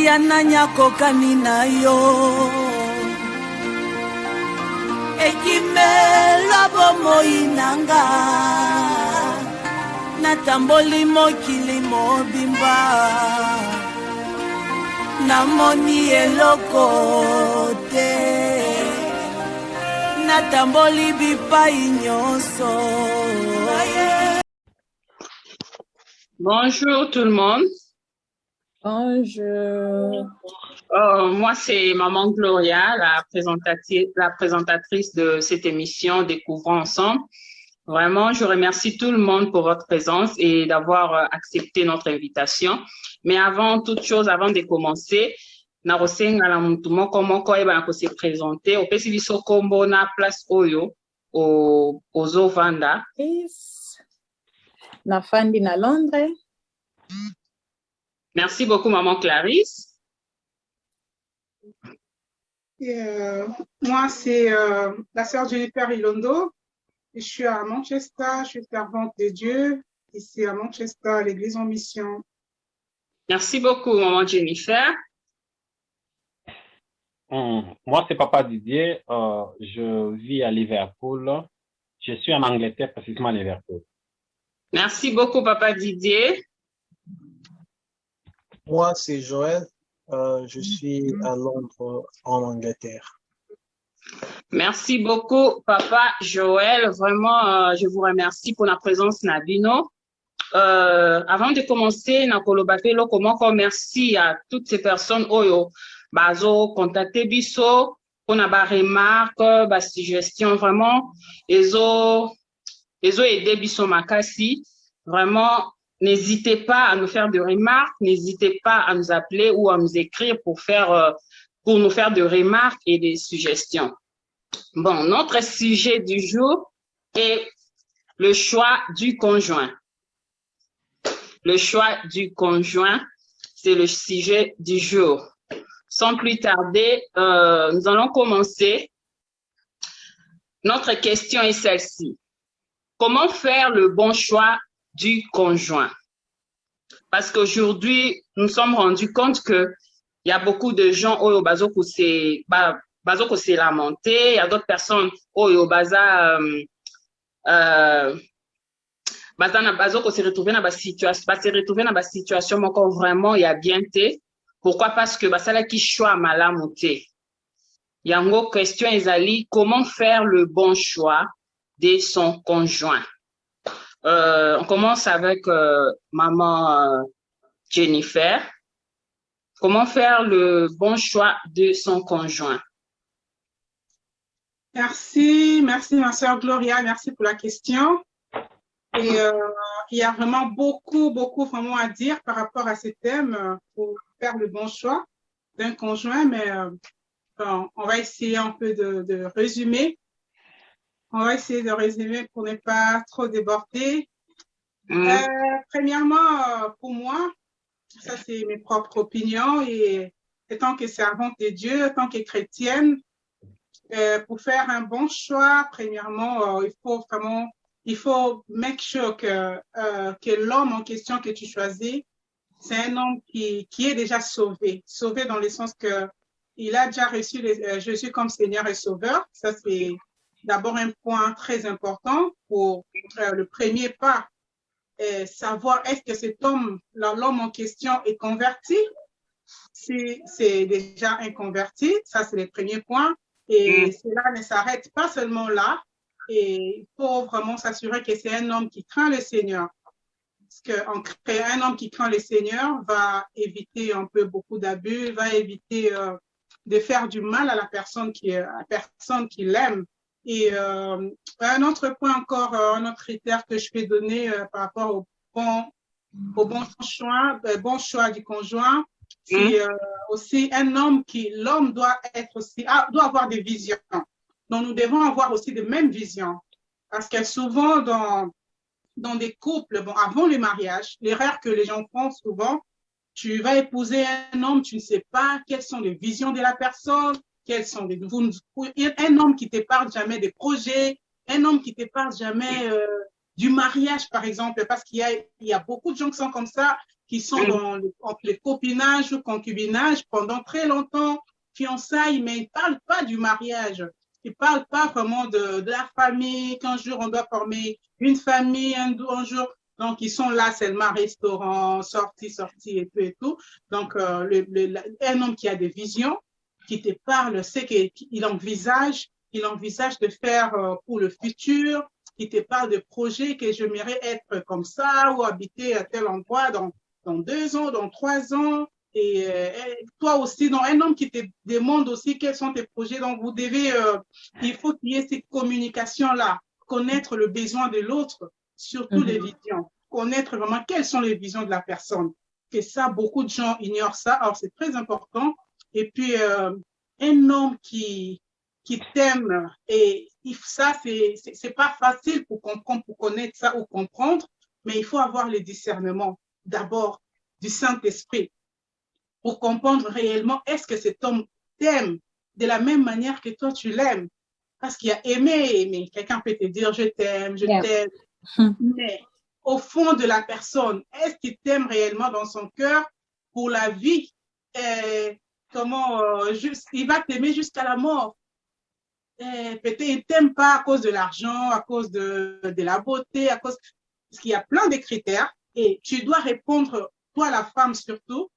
yananya kokani na yo ekimela bomoi nanga natamboli mokili mobimba namoni eloko te natamboli bipai nyonso. Bonjour tout le monde. Bonjour. Moi, c'est Maman Gloria, la présentatrice de cette émission Découvrons ensemble. Vraiment, je remercie tout le monde pour votre présence et d'avoir accepté notre invitation. Mais avant toute chose, avant de commencer, narosenga la muntu moko moko eba ko se présenter au pesi biso kombo na place oyo ozo vanda. Nafandi na Londres. Merci beaucoup, Maman Clarisse. Moi, c'est la sœur Jennifer Ilondo. Je suis à Manchester, je suis servante de Dieu, ici à Manchester, à l'église en mission. Merci beaucoup, Maman Jennifer. Moi, c'est Papa Didier. Je vis à Liverpool. Je suis en Angleterre, précisément à Liverpool. Merci beaucoup, Papa Didier. Moi, c'est Joël. Je suis à Londres, en Angleterre. Merci beaucoup, Papa Joël. Vraiment, je vous remercie pour la présence, Nabino. Avant de commencer, Nakolobakelo, comment merci à toutes ces personnes, Oyo, Bazo, contacté Bisso, pour na remarque, ba suggestion, vraiment, Ezo aidé Bisso Makasi. Vraiment, n'hésitez pas à nous faire des remarques, n'hésitez pas à nous appeler ou à nous écrire pour nous faire des remarques et des suggestions. Bon, notre sujet du jour est le choix du conjoint. Le choix du conjoint, c'est le sujet du jour. Sans plus tarder, nous allons commencer. Notre question est celle-ci. Comment faire le bon choix du conjoint? Parce qu'aujourd'hui, nous sommes rendus compte que il y a beaucoup de gens au bazoko c'est lamenté, il y a d'autres personnes au baza bazoko se retrouver dans la situation encore vraiment il y a bien té. Pourquoi? Parce que basala qui choix malamoté. Il y a une question ezali comment faire le bon choix de son conjoint. On commence avec Maman Jennifer. Comment faire le bon choix de son conjoint? Merci ma sœur Gloria, merci pour la question. Et il y a vraiment beaucoup vraiment à dire par rapport à ce thème pour faire le bon choix d'un conjoint, mais bon, on va essayer un peu de résumer. On va essayer de résumer pour ne pas trop déborder. Premièrement, pour moi, ça c'est mes propres opinions et tant que servante de Dieu, tant que chrétienne, pour faire un bon choix, premièrement, il faut make sure que l'homme en question que tu choisis, c'est un homme qui est déjà sauvé dans le sens que il a déjà reçu Jésus comme Seigneur et Sauveur. Ça c'est d'abord un point très important pour le premier pas. Savoir est-ce que cet homme, l'homme en question est converti. Si c'est déjà un converti, ça c'est le premier point. Et cela ne s'arrête pas seulement là. Et il faut vraiment s'assurer que c'est un homme qui craint le Seigneur. Parce qu'un homme qui craint le Seigneur va éviter un peu beaucoup d'abus, va éviter de faire du mal à la personne qui l'aime. Et un autre point encore, un autre critère que je peux donner par rapport au bon choix du conjoint, c'est aussi un homme l'homme doit avoir des visions. Donc nous devons avoir aussi de mêmes visions. Parce que souvent dans des couples, bon, avant le mariage, l'erreur que les gens font souvent, tu vas épouser un homme, tu ne sais pas quelles sont les visions de la personne, un homme qui te parle jamais des projets, un homme qui te parle jamais du mariage, par exemple, parce qu'il y a beaucoup de gens qui sont comme ça, qui sont dans les copinages ou concubinages pendant très longtemps, fiançailles, mais ils ne parlent pas du mariage. Ils ne parlent pas vraiment de la famille, qu'un jour on doit former une famille, un jour. Donc, ils sont là seulement restaurant, sortie et tout et tout. Donc, un homme qui a des visions, qui te parle, c'est qu'il envisage de faire pour le futur, qui te parle de projets que j'aimerais être comme ça ou habiter à tel endroit dans 2 ans, dans 3 ans. Et toi aussi, donc un homme qui te demande aussi quels sont tes projets. Donc, vous devez, il faut qu'il y ait cette communication-là, connaître le besoin de l'autre, surtout les visions, connaître vraiment quelles sont les visions de la personne. Et ça, beaucoup de gens ignorent ça. Alors, c'est très important. Et puis, un homme qui t'aime, et ça, c'est pas facile pour comprendre, pour connaître ça ou comprendre, mais il faut avoir le discernement, d'abord, du Saint-Esprit, pour comprendre réellement est-ce que cet homme t'aime de la même manière que toi tu l'aimes. Parce qu'il y a aimer. Quelqu'un peut te dire je t'aime, je t'aime. Mais au fond de la personne, est-ce qu'il t'aime réellement dans son cœur pour la vie? Il va t'aimer jusqu'à la mort. Peut-être il ne t'aime pas à cause de l'argent, à cause de la beauté, parce qu'il y a plein de critères. Et tu dois répondre, toi la femme surtout,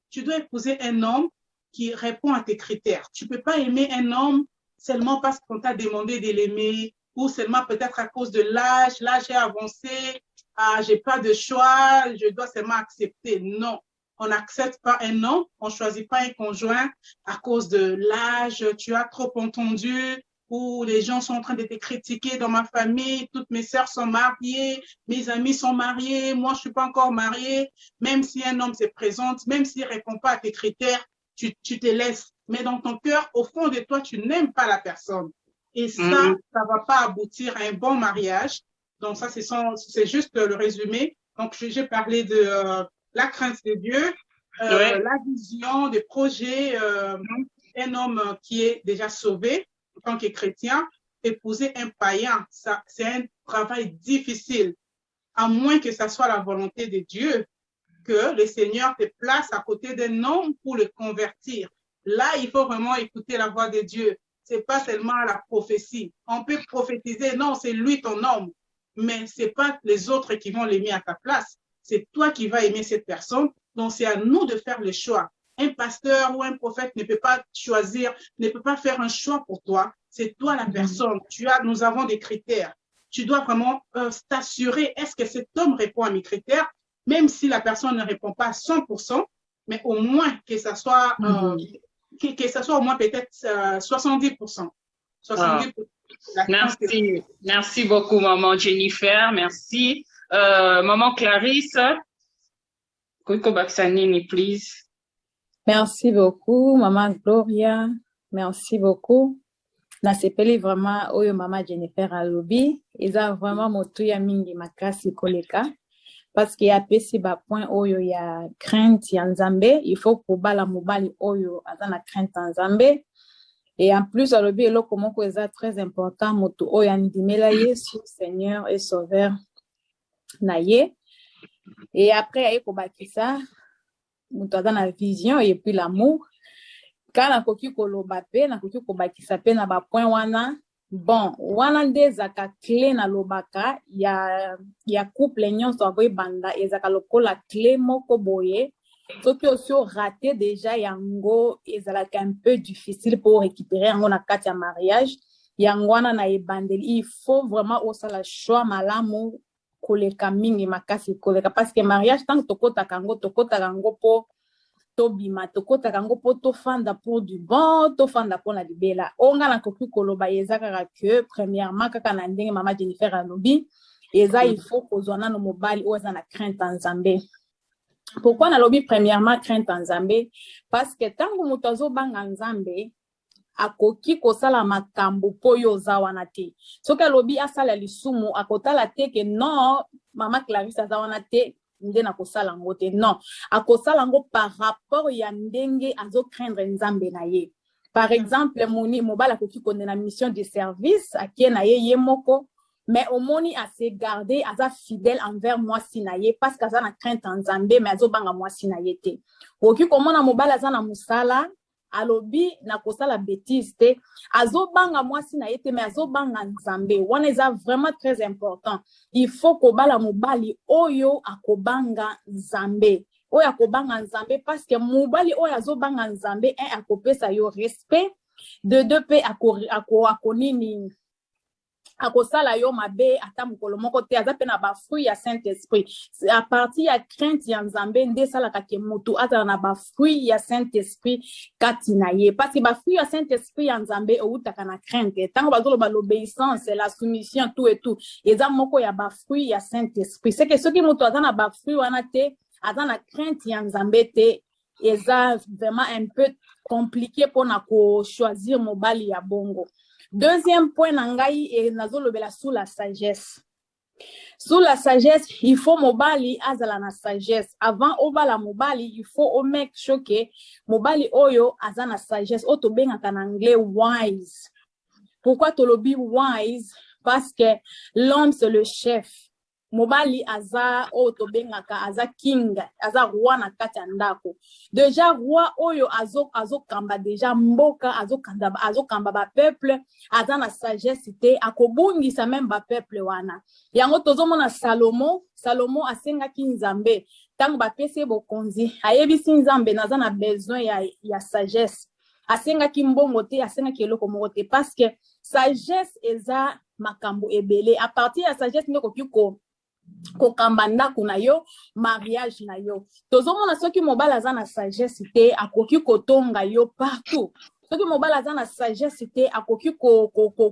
tu dois épouser un homme qui répond à tes critères. Tu ne peux pas aimer un homme seulement parce qu'on t'a demandé de l'aimer ou seulement peut-être à cause de l'âge. L'âge est avancé, je n'ai pas de choix, je dois seulement accepter. Non, on n'accepte pas un homme, on ne choisit pas un conjoint à cause de l'âge, tu as trop entendu, ou les gens sont en train de te critiquer dans ma famille, toutes mes sœurs sont mariées, mes amis sont mariés, moi je ne suis pas encore mariée. Même si un homme se présente, même s'il ne répond pas à tes critères, tu te laisses. Mais dans ton cœur, au fond de toi, tu n'aimes pas la personne. Et ça ne va pas aboutir à un bon mariage. Donc ça, c'est juste le résumé. Donc j'ai parlé de la crainte de Dieu, la vision, des projets, un homme qui est déjà sauvé en tant que chrétien, épouser un païen, c'est un travail difficile, à moins que ça soit la volonté de Dieu, que le Seigneur te place à côté d'un homme pour le convertir. Là, il faut vraiment écouter la voix de Dieu. C'est pas seulement la prophétie. On peut prophétiser, non, c'est lui ton homme, mais c'est pas les autres qui vont l'aimer à ta place. C'est toi qui vas aimer cette personne. Donc, c'est à nous de faire le choix. Un pasteur ou un prophète ne peut pas choisir, ne peut pas faire un choix pour toi. C'est toi la personne. Nous avons des critères. Tu dois vraiment t'assurer, est-ce que cet homme répond à mes critères, même si la personne ne répond pas à 100%, mais au moins que ça soit, que ça soit au moins peut-être 70%. 70%. Merci beaucoup, maman Jennifer. Merci. Maman Clarisse, Kuiko Baksanini, please. Merci beaucoup, maman Gloria. Merci beaucoup. Nasepeli vraiment oyo mama Jennifer alobi. Eza vraiment motuya mingi makasi koleka. Parce qu'il y a pesi ba point oyo ya crainte ya Nzambe. Il faut kobala mobali oyo azana crainte ya Nzambe. Et en plus, alobi eloko moko eza très important motu oyo andimela Yesu Seigneur et Sauveur na ye. Et après aye kobakisa moto aza na vision et puis l'amour. Quand nakoki koloba pe nakoki kobakisa pe na ba point wana, bon wana nde ezaka clé na lobaka ya couple nyonso aboyi banda ezaka lokola clé moko boye. Soki aussi raté déjà yango ezalaka un peu difficile pour récupérer yango na kati ya mariage. Yango wana na ebandeli, il faut vraiment osala choix malamu koleka mingi makasi koleka, parce que mariage tant que tokota kango po tobima, tokota kango po tofanda pour du bon, tofanda pour na libela. Onga na koki koloba ezaka que premièrement kaka na ndenge mama Jennifer alobi, eza il faut kozwana no mobali oza na crainte en Nzambe. Pourquoi na lobi premièrement crainte en Nzambe? Parce que tango moto azobanga Nzambe akoki kosala makambo po yo za wana te. Soki alobi asala lisumu akotala te ke non mama Clarisse aza wana te nde na kosala ngo te. Non, akosala ngo par rapport ya ndenge azo craindre Nzambe na ye. Par exemple, mobala akoki konde na mission de service akie na ye moko mais omoni ase garder aza fidèle envers mwasi na ye parce que aza na crainte en Nzambe mais azobanga mwasi na ye te. Oki komona mobali aza na musala alobi na kosala bêtise te azobanga mwasi na ye te mais azobanga Nzambe. Wana eza vraiment très important. Il faut kobala mobali oyo akobanga Nzambe. Oyo akobanga Nzambe parce que mobali oyo azobanga Nzambe akopesa yo respect de deux pe akonini akosala yo mabe ata mokolo moko te aza pe na ba fruit ya Saint-Esprit. À partir ya crainte ya Nzambe nde salaka ke mutu azala na ba fruit ya Saint-Esprit kati na ye parce que ba fruit ya Saint-Esprit ya Nzambe outaka na crainte tango bazoloba l'obéissance la soumission tout et tout eza moko ya ba fruit ya Saint-Esprit. C'est que soki mutu aza na ba fruit wana te aza na crainte ya Nzambe te eza vraiment un peu compliqué pour na ko choisir mobali ya bongo. Deuxième point nangai et nazolobela sous la sagesse. Sous la sagesse, il faut mobali azala na sagesse. Avant obala mobali, il faut au mec choqué mobali oyo azana sagesse. Oto benga en anglais wise. Pourquoi tolobi wise? Parce que l'homme c'est le chef. Mobali aza oto benga ka aza king, aza roi na kati ya ndako. Déjà roi oyo azo kamba déjà mboka azo kamba ba peuple aza na sagesse te akobungisa même ba peuple wana. Yango tozomona Salomo asenga ki Nzambe tango ba pese bokonzi ayebisi Nzambe naza na besoin ya sagesse. Asenga ki mbongo te asenga ki eloko moko te parce que sagesse eza makambo ebele. À partir ya sagesse ndeko kiko kokamba ndako na yo mariage na yo tozomona soki mobala aza na sagesse te akoki kotonga yo partout. Soki mobala aza na sagesse te akoki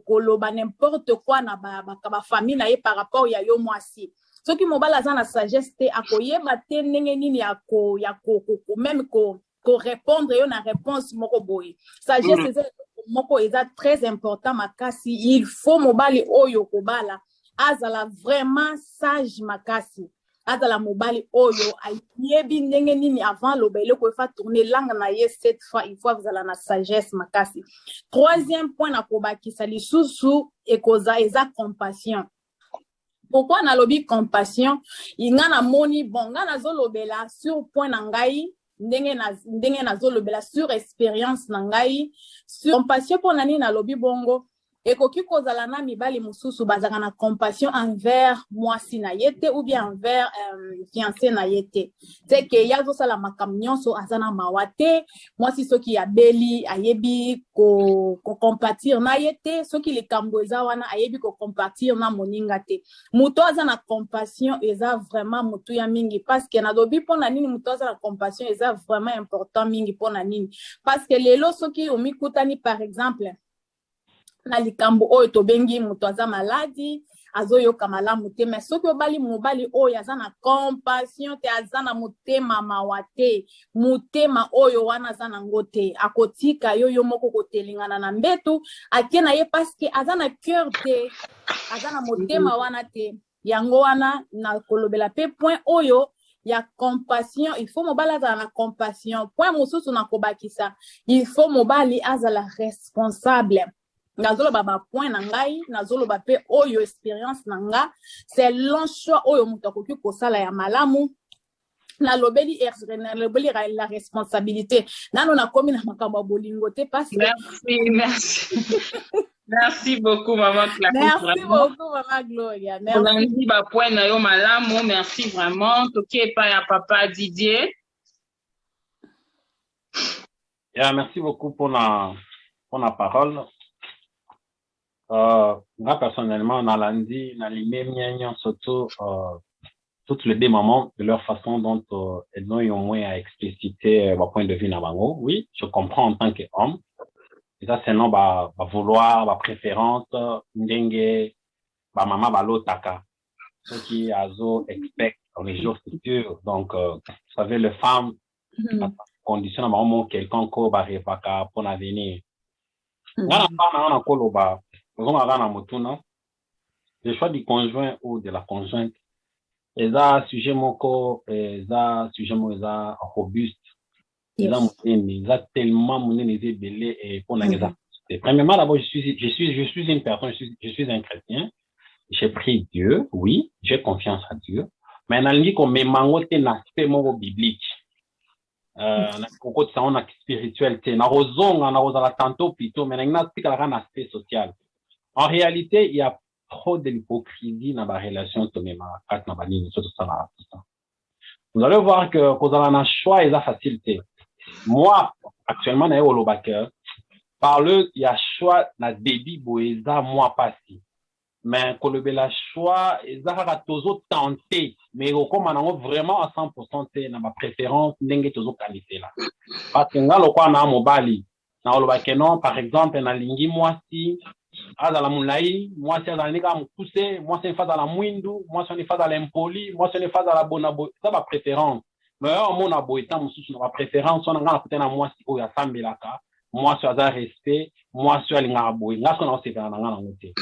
koloba n'importe quoi na ba famille na ye par rapport ya yo mwasi. Soki mobala aza na sagesse te akoyeba te ndenge nini ya même ko répondre yo na réponse moko boye. Sagesse moko eza très important makasi. Il faut mobali oyo kobala azala vraiment sage makasi. Azala mobali oyo ayebi ndenge nini avant lobele ko fa tourner langue na ye cette fois il faut azala na sagesse makasi. Troisième point na kobakisa lisusu ekoza eza compassion. Pourquoi na lobi compassion? Inga na moni bon nga nazolobela sur point na ngai ndenge nazolobela sur expérience na ngai sur compassion pour nani na lobi bongo. Ekoki kozala na mibali mususu bazaka na compassion envers mwasi na yete ou bien envers fiancé na yete. C'est que yazo sala makam nyonso azana mawate mwasi soki ya beli ayebi ko compatir na yete soki likambo eza wana ayebi ko compatir na moninga te. Muto azana compassion eza vraiment mutu ya mingi parce que na dobi pona nini muto azana compassion eza vraiment important mingi pona nini parce que lelo soki omikutani par exemple na likambo oyo tobengi mutu aza maladi azoyoka malamu te mais soki obali mobali oyo aza na compassion te aza na motema mawa te motema oyo wana aza nango te akotika yo moko kotelingana na mbetu ake na ye parce que aza na cœur te aza na motema wana te yango wana na kolobela pe point oyo ya compassion. Il faut mobali azala na compassion. Point mosusu na kobakisa il faut mobali azala responsable. Nazolo baba point na ngai nazolo ba pe oyo expérience nanga c'est long choix oyo mutu akoki kosala ya malamu na lobeli la responsabilité nano na komi na makambo bolingo te parce merci merci beaucoup maman Claire. Merci beaucoup maman Gloria. Merci ba point na yo malamu merci vraiment toke pa ya papa Didier. Merci beaucoup pour la parole. Moi personnellement dans lundi dans les mêmes surtout toutes les deux mamans de leur façon dont elles ont eu moins à expliciter leur point de vue nabango. Oui, je comprends en tant qu'homme et ça c'est non ba vouloir ba préférence ndenge ba maman ba lotaka ce qui azo expect dans les jours futurs. Donc vous savez les femmes condition normalement quelqu'un ko ba repaka pour l'avenir. Ngana pas na koloba le choix du conjoint ou de la conjointe est un sujet moko sujet robuste est tellement belé et pour premièrement d'abord je suis une personne je suis un chrétien j'ai pris Dieu, oui, j'ai confiance à Dieu, mais nalingi ko memangote na aspect moko biblique. Na koko tsa on a spiritualité, na rozonga na rozala tantôt plutôt, mais na spika la aspect social. En réalité, il y a trop de l'hypocrisie dans la relation de mes marques, dans la ligne, tout ça. Vous allez voir que quand on a un choix, il y a facilité. Moi, actuellement, dans le Lobaker, par le, il y a choix, na débit, boeza, moi, pas si. Mais quand le bel choix, il y a toujours tenté, mais comme on a vraiment à 100%, dans ma préférence, n'engue toujours qualité là. Parce que là, le quoi, on a mon bali. Dans le Lobaker, non, par exemple, on a lingi, moi, si, à la moulaï, moi, c'est à la nega poussé, moi, c'est une phase à la mouindou, moi, c'est une phase à l'impoli, moi, c'est une phase à la bonabo. Ça, ma préférence. Mais mon aboitant, ma préférence, on a un moi, si, il y a Sambelaka, moi, c'est à respect, moi, c'est à l'ingaraboui. Là, ce qu'on a, c'est à l'ingaraboui.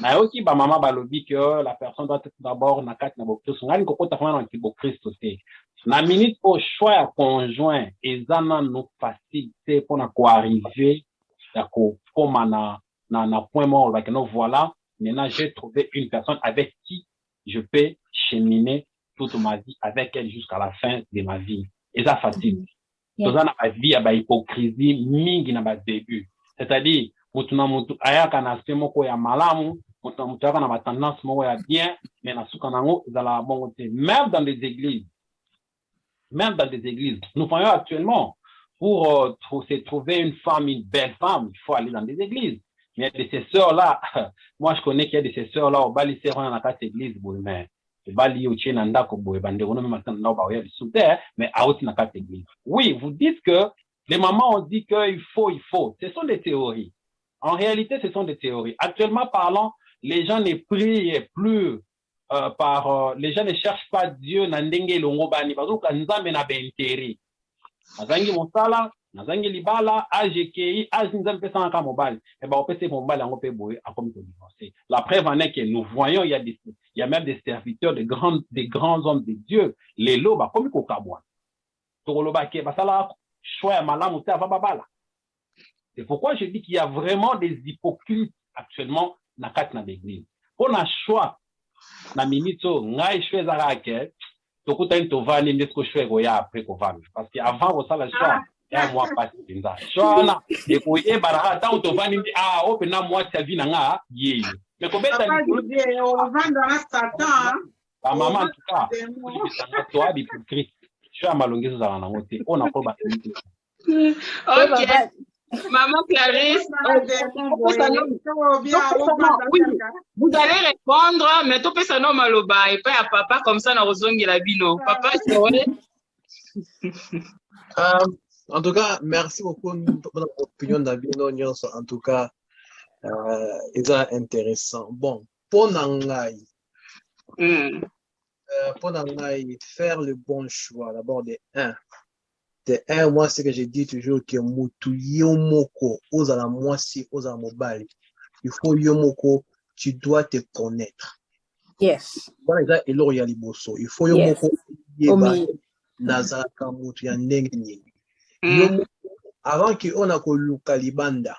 Mais aussi, bah, maman, bah, le dit que la personne doit être d'abord, na kat, na bokris. On a une cocotte à faire dans le bokris aussi. La minute au choix conjoint, et ça, nous facilité pour nous arriver, d'accord, comme na point mort, like, non, voilà, maintenant, j'ai trouvé une personne avec qui je peux cheminer toute ma vie, avec elle jusqu'à la fin de ma vie. Et ça, facile. Tout ça, na vie, il y a hypocrisie, mingi na ba début. C'est-à-dire, mutu aya kana aspect moko ya malamu, mutu aya na tendance moko ya bien, mais na suka nango, ils la bon côté. Même dans des églises, nous voyons actuellement, pour se trouver une femme, une belle femme, il faut aller dans des églises. Mais de ces sœurs-là, moi je connais qu'il y a de ces sœurs-là, au bali c'est dans la case église, mais au bali au tien nanda ko boy bande on même maintenant là ba sous terre, mais à haute na case église. Oui, vous dites que les mamans ont dit qu'il faut. Ce sont des théories. En réalité, ce sont des théories. Actuellement parlant, les gens ne prient plus les gens ne cherchent pas Dieu na ndenge longo bani parce que nzambe na benteri. Azangi mosala nazangi libala AGKI azinzam pesa nka mobile et ben on peut se mobile en pe boy a comme divorcer. La preuve en est que nous voyons il y a même des serviteurs des grands hommes de Dieu les loba comme ko kabwa to loba ke basala choix malamu ta va babala. C'est pourquoi je dis qu'il y a vraiment des hypocrites actuellement na kat na l'église. On a choix na minito ngai choix zarake to kuta into vani ndesko choix go ya après ko vani parce que avant on ça la choix ya moi pas pinza shona e ko e baraka ta to vani open na moi sa vie na nga ye mais ko beta ni on vend dans Satan ba maman en tout cas toi hypocrite choix malongezo za na ngote on a ko ba OK. Maman Clarisse, vous allez répondre, mais tout peut s'en nommer maloba et pas à papa comme ça dans Rozongi la bino. Papa, c'est vrai. En tout cas, merci beaucoup pour votre opinion d'Abino. En tout cas, c'est intéressant. Bon, pour Nangai, faire le bon choix, d'abord de un, moi, c'est que je dis toujours que mutu yomoko, ozala mwasi, ozala mobali. Il faut yomoko, tu dois te connaître. Yes. Voilà, il faut yomoko, yeba, nazaka mutu ya ndenge nyingi. Yomoko, avant qu'on a koluka libanda,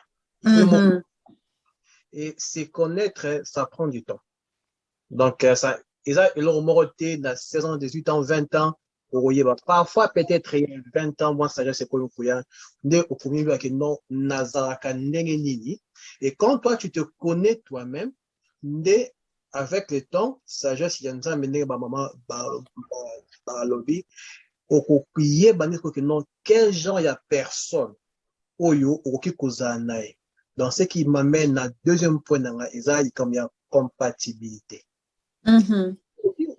et se connaître, ça prend du temps. Donc, ça, il y a 16 ans, 18 ans, 20 ans, parfois peut-être il y a 20 ans moi ça c'est quoi le couillard non nazaraka nini et quand toi tu te connais toi-même avec le temps sagesse il y a un mené ba maman ba lobby okuye baniko que non quel genre il y a personne oyo okoki kozanae donc ce qui m'amène à deuxième point dans Isaïe comme il y a compatibilité on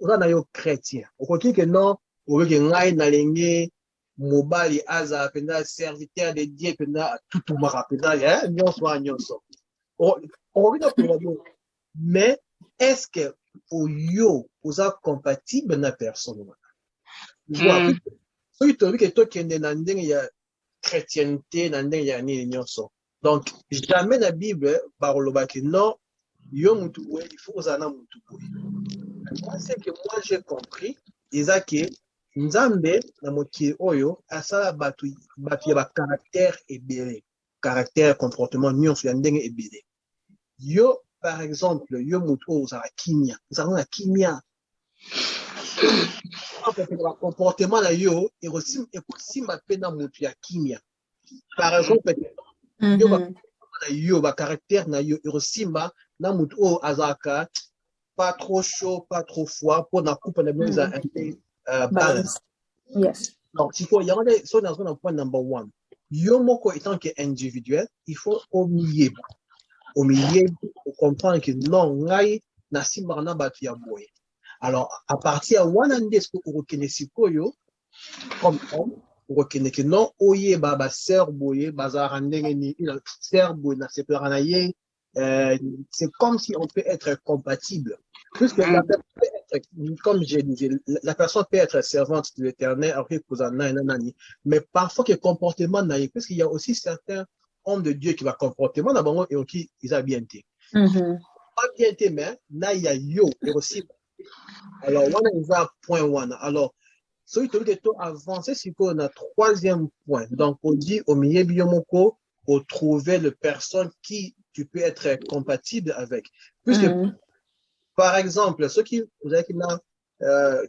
a yo chrétien okoki que non ou que ngai nalingi mobali aza pena serviteur de Dieu pena tout mara pena nyonso mais est-ce que oyo oza compatible na personne voilà so itobi que to kende na ndenge ya chrétienté na ndenge ya nini nyonso donc jamais na Bible baroloba que non yo mutu il faut ozana mutu c'est que moi j'ai compris que Nzambe na mokili oyo asala batu ya ba caractère ebele caractère comportement nyonso ya ndenge ebele yo par exemple, yo moto za kimia. Nous avons la kimia. Le comportement là yo et aussi ma peine dans moto ya kimia. Par exemple, yo ba caractère na yo Hiroshima na moto azaka pas trop chaud, pas trop froid pour na coupe na bien un peu balance. Yes. Donc, il faut y aller sur un point number one. Yo moko étant que individuel, il faut au milieu pour comprendre que non, ngai na simbarna batu ya boye. Alors, à partir de one ce que vous reconnaissez yo comme homme, vous reconnaissez que non, oye baba sœur boye, bazar ndenge ni sœur boye na separanaye. C'est comme si on peut être compatible. Puisque la personne peut être, comme j'ai dit, la personne peut être servante de l'éternel, mais parfois que comportement naïf, puisqu'il y a aussi certains hommes de Dieu qui va comportement d'abord et qui ils ont bien été. Pas bien été, mais naïa yo et aussi. Alors, on a point one. Alors, celui qui est avancé, c'est qu'on a troisième point. Donc, on dit au milieu biomoko, pour trouver le personne qui tu peux être compatible avec. Puisque, par exemple, ceux qui, vous avez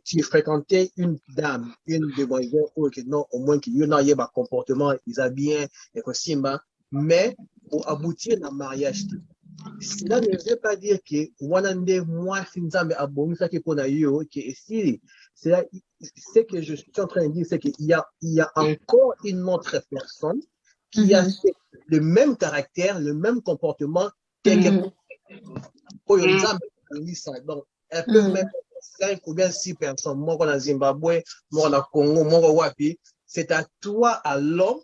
qui fréquentaient une dame, une demoiselle, ou que non, au moins qu'il y ait un comportement, ils ont bien, et que simba, mais pour aboutir à un mariage, cela ne veut pas dire que, wanande, moi, finzambe, abonne, ça qui pour yo, qui est ici. C'est que je suis en train de dire, c'est qu'il y a encore une autre personne qui a le même caractère, le même comportement, donc, elles peuvent même 5 ou bien 6 personnes, moi, dans Zimbabwe, moi, dans Congo, moi, Wapi, c'est à toi, à l'homme,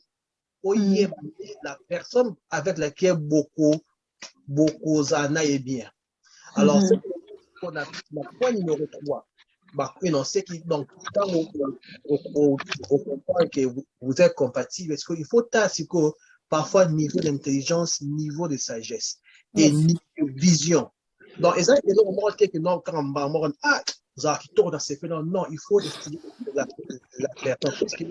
la personne avec laquelle beaucoup en est bien. Alors, c'est pour la point numéro 3. Bah, non, c'est qui, donc, quand on comprend que vous êtes compatible, parce qu'il faut tasser parfois niveau d'intelligence, niveau de sagesse et niveau de vision. Donc, et ça, il y a un moment que non, quand on ça qui tourne dans ces phénomènes, non, il faut étudier la personne. Parce que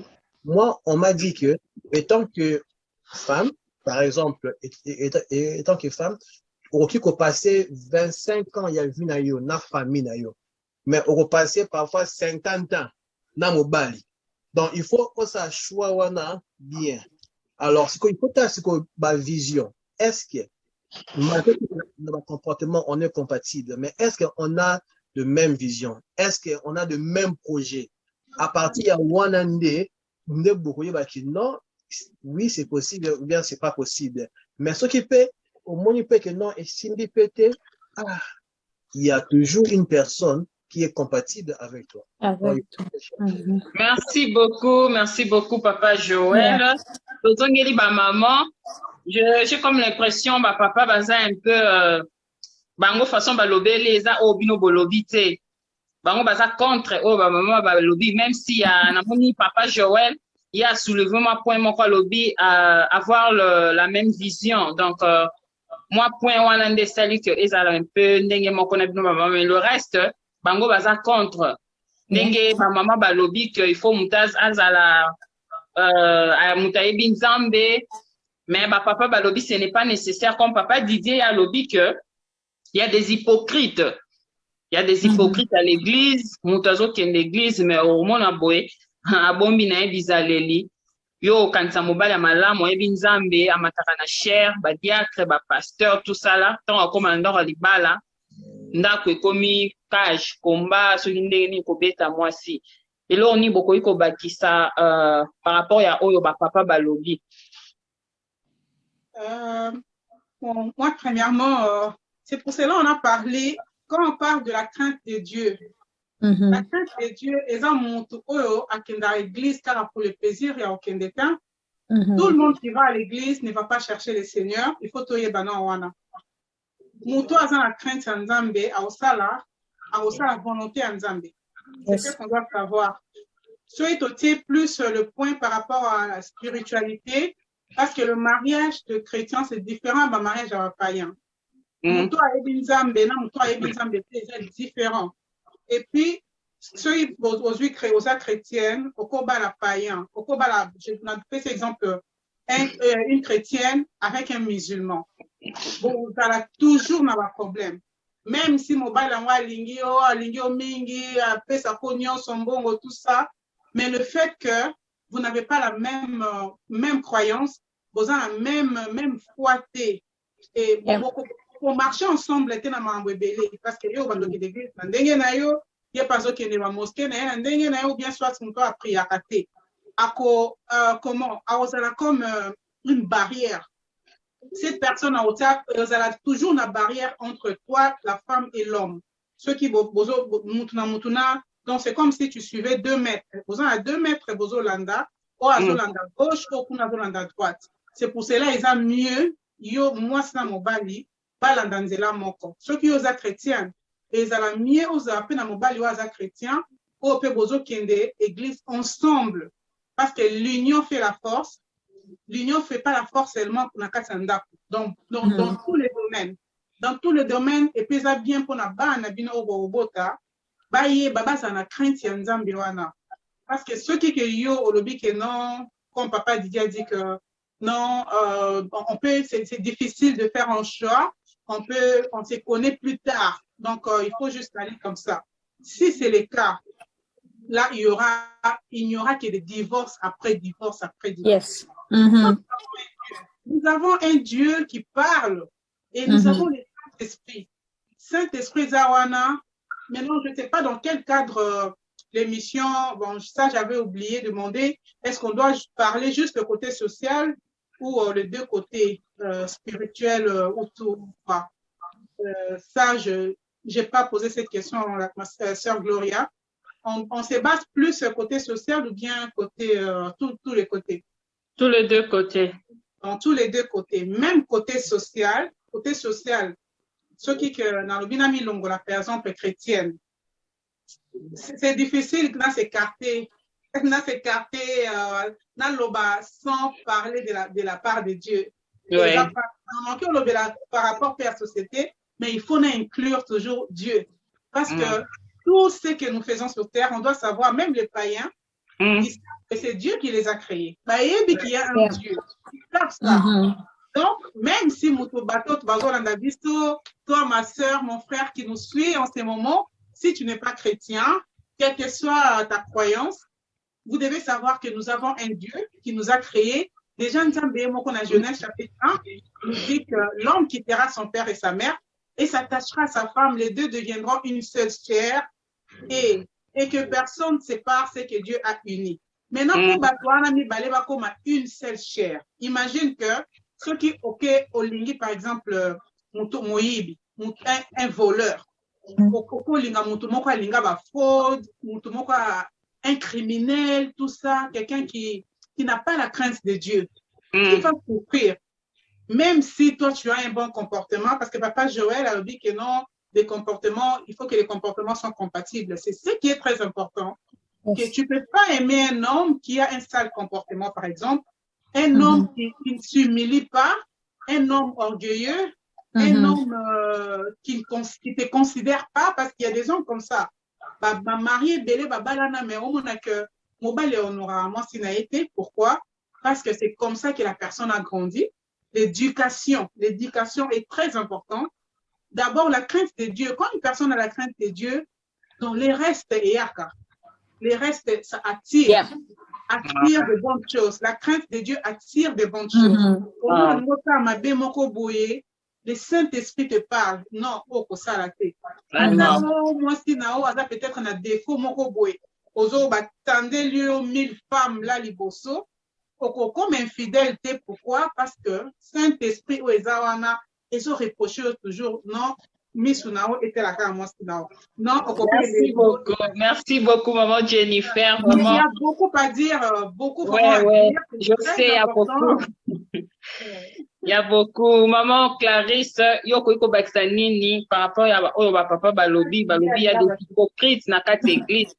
moi, on m'a dit que, étant que femme, par exemple, étant que femme, au qui qu'on passait 25 ans, il y a vu na famille na yo. Mais on repassait parfois 50 ans dans mon bali. Donc, il faut que ça choix bien. Alors, ce qu'il faut faire, c'est que ma vision. Est-ce que, malgré notre comportement, on est compatible, mais est-ce qu'on a de même vision? Est-ce qu'on a de mêmes projets? À partir de one and day, non, oui, c'est possible, ou bien c'est pas possible. Mais ce qui peut, au moins, il peut que non, et s'il dit peut-être, il y a toujours une personne qui est compatible avec toi. Avec toi. Merci beaucoup, Papa Joël. Maman, j'ai comme l'impression, papa, un peu, bango façon balobé les a obino bolobité. Bango baza contre, maman balobi, même s'il y a un papa Joël, il y a soulevé mon point, mon lobby à avoir la même vision. Donc, moi, point, on a sali que ils ont un peu, mais le reste, bango baza contre. Nenge, maman balobi qu'il faut moutaz azala, moutaye binzambe, mais papa balobi, ce n'est pas nécessaire. Comme papa Didier a lobby que, il y a des hypocrites. Il y a des hypocrites à l'église, moutazo qui est l'église, mais au monde a boé, a bombi na bizaleli. Yo, kanisa mobile malamu, binzambe, amataka na cher, ba diacre, ba pasteur, tout ça là, tant comme un ndoro libala, ndako ekomi cage, combat, soki ndenge ni kobeta mwasi. Et là, on y beaucoup ko bakisa par rapport à oyo ba papa balobi. Bon, moi, premièrement, c'est pour cela qu'on a parlé, quand on parle de la crainte de Dieu, la crainte de Dieu, ils ont monté à l'église, car pour le plaisir, il y a aucun détain. Tout le monde qui va à l'église ne va pas chercher le Seigneur, il faut toyer banan wana. Monto a la crainte en Zambé, a la volonté en Zambé. C'est ce qu'on doit savoir. Soyez plus le point par rapport à la spiritualité, parce que le mariage de chrétien, c'est différent du mariage à païen. Monto a Zambé, c'est différent. Et puis, ceux qui aujourd'hui créent aux chrétiennes, au combat la païen, je vais faire cet exemple, une chrétienne avec un musulman. bon, vous allez toujours avoir problème. Même si mobile en alingio mingi, pesa pognon, son bon, tout ça, mais le fait que vous n'avez pas la même croyance, vous avez la même foi, et pour marcher ensemble, était na mambwebele, parce que yo bando ki d'église, ndenge na yo, ye pas qui ne va mosquée na ndenge na yo, bien soit son a pris à rater. Comment, comme une barrière. Cette personne a toujours une barrière entre toi, la femme et l'homme. Ceux qui donc c'est comme si tu suivais 2 mètres. Vous avez 2 mètres, vous landa, ou à Zolanda gauche, ou à Zolanda droite. C'est pour cela ils ont mieux, yo, moi, c'est mon bali, balanda nzela moko. Ceux qui sont chrétiens, ils ont mieux, ils ont appelé mon bali, ils sont chrétiens, ou peut bozo kende église ensemble. Parce que l'union fait la force. L'union ne fait pas la force seulement pour la Katsanda. Donc, dans tous les domaines. Dans tous les domaines, et puis ça bien pour la bana bino obota, baye baba ça na crainte ya nzambi wana. Parce que ceux qui yo olobi que non, comme papa Didier a dit que non, on peut, c'est difficile de faire un choix. On se connaît plus tard. Donc, il faut juste aller comme ça. Si c'est le cas, là, il n'y aura que des divorces après divorce après divorce. Yes. Mm-hmm. Nous avons un Dieu qui parle et nous avons le Saint-Esprit. Saint-Esprit Zawana, maintenant, je ne sais pas dans quel cadre l'émission, bon, ça j'avais oublié de demander, est-ce qu'on doit parler juste le côté social ou les deux côtés spirituels ou tout pas. Ça, je n'ai pas posé cette question à ma sœur Gloria. On se base plus sur le côté social ou bien côté, tous les côtés? Tous les deux côtés. Dans tous les deux côtés. Même côté social, ceux qui dans le binami longo, la par exemple chrétienne, c'est difficile de s'écarter, sans parler de la part de Dieu. Ouais. Par rapport à la société, mais il faut inclure toujours Dieu. Parce que tout ce que nous faisons sur terre, on doit savoir, même les païens, que c'est Dieu qui les a créés. Il y a un Dieu. Ils savent ça. Donc, même si toi, ma soeur, mon frère qui nous suit en ce moment, si tu n'es pas chrétien, quelle que soit ta croyance, vous devez savoir que nous avons un Dieu qui nous a créés. Déjà, nous avons dans Genèse chapitre 1, nous dit que l'homme quittera son père et sa mère et s'attachera à sa femme. Les deux deviendront une seule chair et que personne ne sépare ce que Dieu a uni. Maintenant, pour une seule chair. Imagine que ceux qui, Olingi, par exemple, un voleur, un criminel, tout ça, quelqu'un qui n'a pas la crainte de Dieu, qui va souffrir. Même si toi, tu as un bon comportement, parce que papa Joël a dit que non, les comportements, il faut que les comportements soient compatibles. C'est ce qui est très important. Que tu ne peux pas aimer un homme qui a un sale comportement, par exemple, un homme qui ne s'humilie pas, un homme orgueilleux, un homme qui ne te considère pas, parce qu'il y a des hommes comme ça. Ma mariée, Bélé, Babalana, mais on a que Mobile Honora, moi, c'est été. Pourquoi? Parce que c'est comme ça que la personne a grandi. L'éducation est très importante. D'abord, la crainte de Dieu. Quand une personne a la crainte de Dieu, donc les restes, ça attire. Attire de bonnes choses. La crainte de Dieu attire de bonnes choses. Le Saint-Esprit te parle. Non, ça la tête. Moi, si peut-être un défaut, tendez lieu 1000 femmes là, liboso. Comme infidélité, pourquoi? Parce que Saint-Esprit ou Ezawana, ils ont reproché toujours, non, Missunao était la carte, moi, non, merci beaucoup, maman Jennifer. Vraiment. Il y a beaucoup à dire, beaucoup à dire. Je sais, il y a beaucoup. Il y a beaucoup. Maman Clarisse, Yoko Baksanini, par rapport à papa Balobi, il y a des hypocrites dans cette église.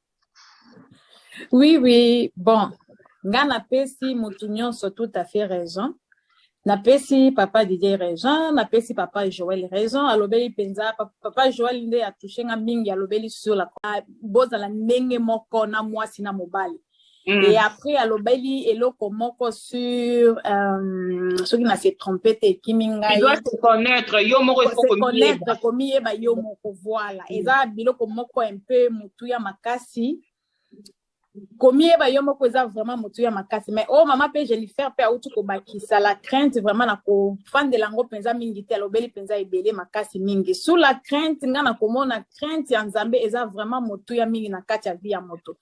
Oui, bon. Nga pesi mutunyon so tout à fait raison. Na pesi papa Didier raison, na pesi papa Joël raison. Alobeli penza papa Joël nde a touché nga mingi alobeli sur la boza la nenge moko na mwasi na mobali. Et après, alobeli eloko moko sur ceux qui n'a se trompé te kimingai. Il doit se connaître. Yo moko il faut se connaître comme yeba yo moko voilà. Eza biloko moko un peu mutuya makasi. Comme yeba yo moko eza vraiment mutuya makasi. Mais oh maman pe Jennifer pe autu ko bakisa la crainte vraiment na ko fan de lango penza mingi te alobeli penza ebele makasi mingi. Sous la crainte ngana komona crainte ya Nzambe eza vraiment mutuya mingi na kati ya vie ya moto.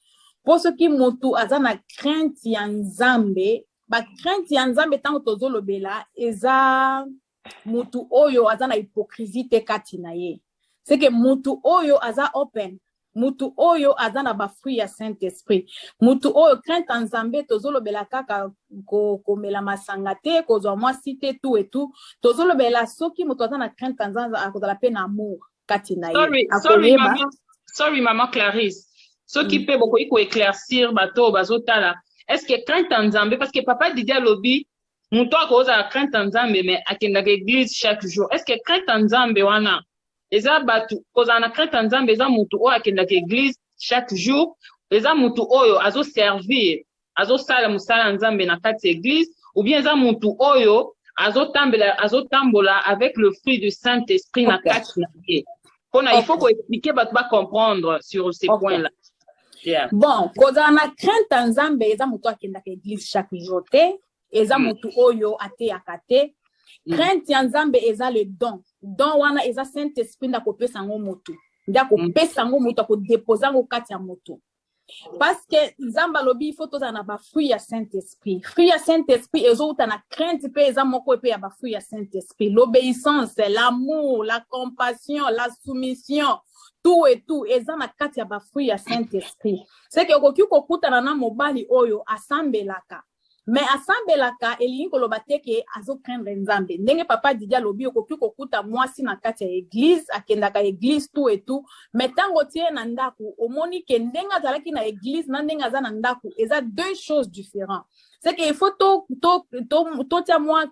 Pour ce qui motu azana crainte ya Nzambe, ba crainte ya Nzambe tango tozolo bela eza mutu oyo azana hypocrisie te kati na ye. C'est que mutu oyo aza open, mutu oyo azana ba fruit ya Saint-Esprit. Mutu oyo crainte ya Nzambe tozolo bela kaka ko mela masanga te, kozwa mwasi te tout et tout. Tozolo bela soki mutu azana crainte ya Nzambe akozala pe na amour kati na ye. Sorry maman Clarisse. Ce qui peut beaucoup éclaircir bateau bazotala. Est-ce que crainte en Nzambe parce que papa Didier Lobi muto cause à crainte en Nzambe mais akenda l'église chaque jour. Est-ce que crainte en Nzambe wana eza batu cause na crainte en Nzambe eza muto o akenda l'église chaque jour eza muto oyo azo servir azo sala musala Nzambe na kati église ou bien eza muto oyo azo tambola avec le fruit du Saint-Esprit na kati na ye. Il faut qu'on explique ba comprendre sur ces points-là. Yeah. Bon, koza na crainte en Nzambe eza mutu akenda ka église chaque jour te, eza mutu oyo ate akate. Crainte ya Nzambe eza le don. Don wana eza Saint-Esprit nda kopesa ngo mutu. Nda kopesa ngo mutu ko déposer ngo kati ya mutu. Parce que Nzambe lobi il faut toza na ba fruit ya Saint-Esprit. Fruit ya Saint-Esprit ezo uta na crainte pe eza moko pe ya ba fruit ya Saint-Esprit. L'obéissance, l'amour, la compassion, la soumission. Tout et tout, eza na kati ya ba fruit ya Saint-Esprit. C'est que okoki kokutana na mobali oyo asambelaka. Mais asambelaka elingi koloba te ke azo craindre Nzambe. Ndenge papa Didier lobi okoki kokuta mwasi na kati ya église, akendaka église tout et tout. Mais tango tie na ndaku, omoni ke ndenga azalaki na église na ndenga aza na ndaku, eza deux choses différentes. C'est qu'il faut tout à moi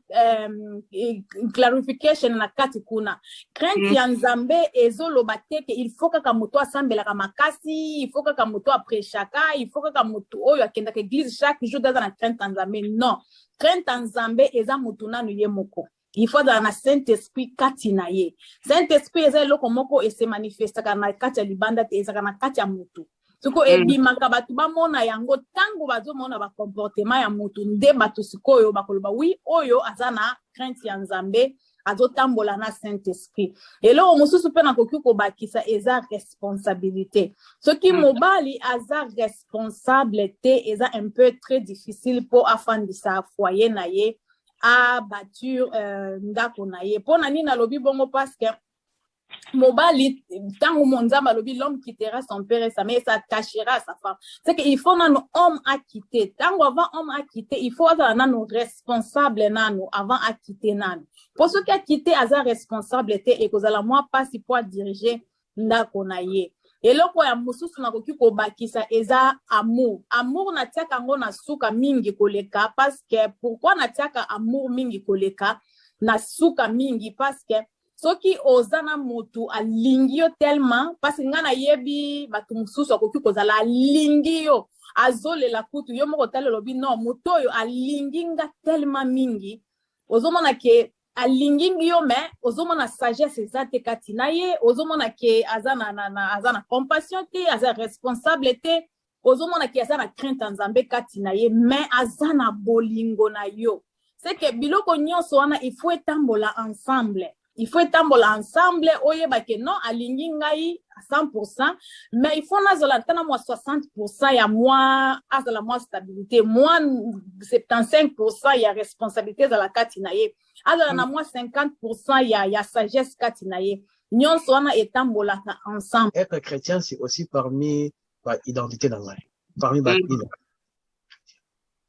clarification na kati kuna. Crainte ya Nzambe ezo lobate ke il faut kaka muto asambela ka makasi, il faut kaka muto aprechaka, il faut kaka muto oyo akenda ka église chaque jour dans la crainte ya Nzambe. Non. Crainte ya Nzambe eza mutu nanu ye moko. Il faut dans la Saint-Esprit kati na ye. Saint-Esprit eza loko moko e se manifesta na kati ya libanda te eza na kati ya mutu. Siko ebimaka batu bamona yango tango bazomona ba comportement ya mutu nde batu sikoyo bakoloba oui oyo azana crainte ya Nzambe azotambola na Saint-Esprit. Elo mosusu pe na koki ko bakisa eza responsabilité. Ce qui mobali aza responsable te eza un peu très difficile pour afandisa foyer na ye a bâtir ndako na ye. Pona ni na lobi bongo parce que mobali tango monzamba lobi l'homme quittera son père et sa mère, s'attachera à sa femme. C'est qu'il faut nano homme à quitter. Tango avant homme à quitter, il faut avoir nano responsable nano avant à quitter nano. Pour ceux qui a quitté aza responsable te et que la moi pas si pour diriger ndako na ye. Et là quoi ya mususu na koki ko bakisa eza amour. Amour na tiaka ngo na suka mingi koleka parce que pourquoi na tiaka amour mingi koleka na suka mingi parce que soki ozana mutu alingio tellement parce que ngana yebi batu mususu akoki kozala alingio azolela kutu yo moko tale lobi non mutu oyo alinginga tellement mingi ozomona ke alingingio me ozomona sagesse ezate kati na ye ozomona ke azana compassion te azana responsable te ozomona ke azana crainte Nzambe kati na ye me azana bolingo na yo. C'est que biloko nyonso wana il faut etambola ensemble. Il faut étambola ensemble, oye bake non alingi ngai à 100%, mais il faut nazola tana moi 60% ya moi azala moi stabilité, moi 75% ya responsabilité za la katinaye, azala na moi 50% ya sagesse katinaye. Nyon soana étambola ensemble. Être chrétien c'est aussi parmi identité dans la parmi identité.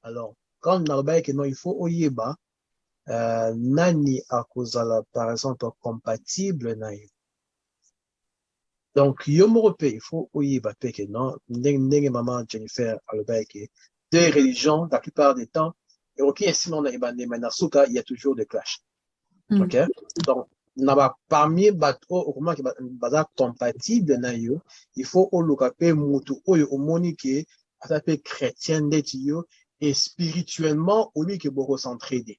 Alors quand on a que non il faut oyeba nani akozala par exemple compatible na yo. Donc yo morope il faut oyeba pe que non ndenge maman Jennifer aloba que deux religions la plupart du temps et OK si on a ebane manasuka il y a toujours des clashs. OK donc naba parmi bato au moment que baza compatible na yo il faut oluka pe mutu oyo omoni ke ça peut chrétien d'être et spirituellement, au lieu que beaucoup s'entraider.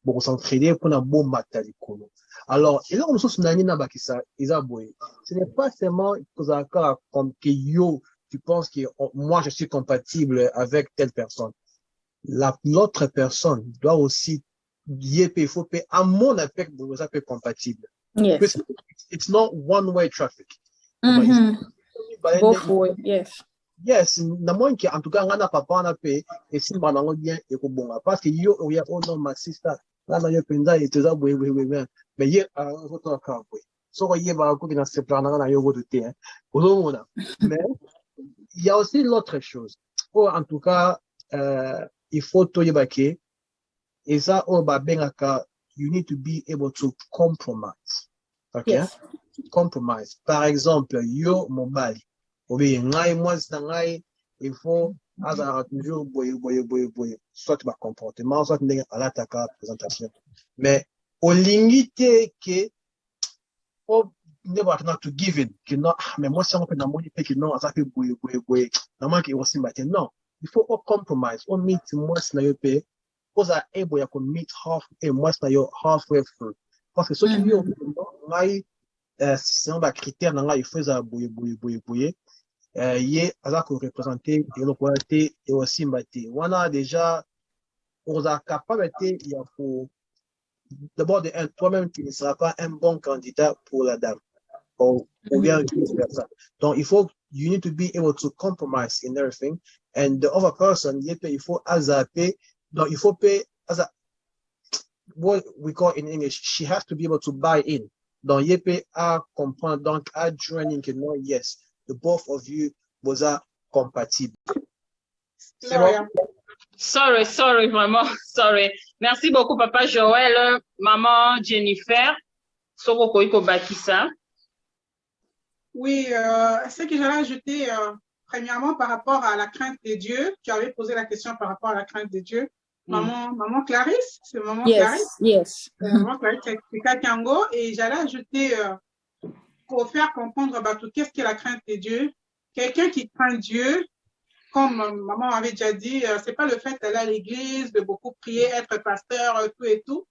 Beaucoup s'entraider pour un bon matalikolo. Alors, et là, on se souvient n'a pas que ça, ce n'est pas seulement comme que yo, tu penses que moi, je suis compatible avec telle personne. L'autre personne doit aussi, il faut à mon aspect, vous ça peut compatible. Yes. It's not one-way traffic. Both ways, yes. Yes, en tout cas, on a papa, on a payé, et si on a bien, et bon, parce que yo, il y a, oh non, ma sister, là, dans le penza, et tout ça, oui, mais il y a, un autre cas, oui. So, il y a, un coup qui n'a se plaint, dans le de thé, hein. Mais, il y a aussi l'autre chose. Oh, en tout cas, il faut tout y baquer, et ça, oh, bah, ben, you need to be able to compromise. Okay? Yes. Compromise. Par exemple, yo, mon bali. Oui, moi, il faut, toujours, soit ma comportement, soit à l'attaque, présentation. Mais, au limité que, never not to give in, que non, mais moi, si on peut n'avoir que non, ça fait non, qui aussi maintenant. Il faut compromise. On meet moi, si on peut, on a able to meet half, et moi, si on halfway through. Parce que ce qui est, si on va critère, il faut ça bouiller. Il est représenté et le qualité et aussi mbaté. On a déjà, on a capable il y a pour d'abord toi-même qui ne sera pas un bon candidat pour la dame ou bien vice-versa. Donc il faut you need to be able to compromise in everything and the other person il faut azapper donc il faut payer what we call in English she has to be able to buy in. Donc il peut à comprendre donc à joining que non yes. The both of you was compatible. C'est bon? Sorry, vraiment, sorry. Merci beaucoup, Papa Joël, Maman Jennifer. Soko Bakissa. Oui, ce que j'allais ajouter, premièrement, par rapport à la crainte de Dieu, tu avais posé la question par rapport à la crainte de Dieu. Maman Clarisse, c'est Maman Clarisse. Yes. Maman Clarisse, c'est Kakango. Et j'allais ajouter, pour faire comprendre qu'est-ce qu'est la crainte de Dieu. Quelqu'un qui craint Dieu, comme maman avait déjà dit, c'est pas le fait d'aller à l'église, de beaucoup prier, être pasteur, tout et tout.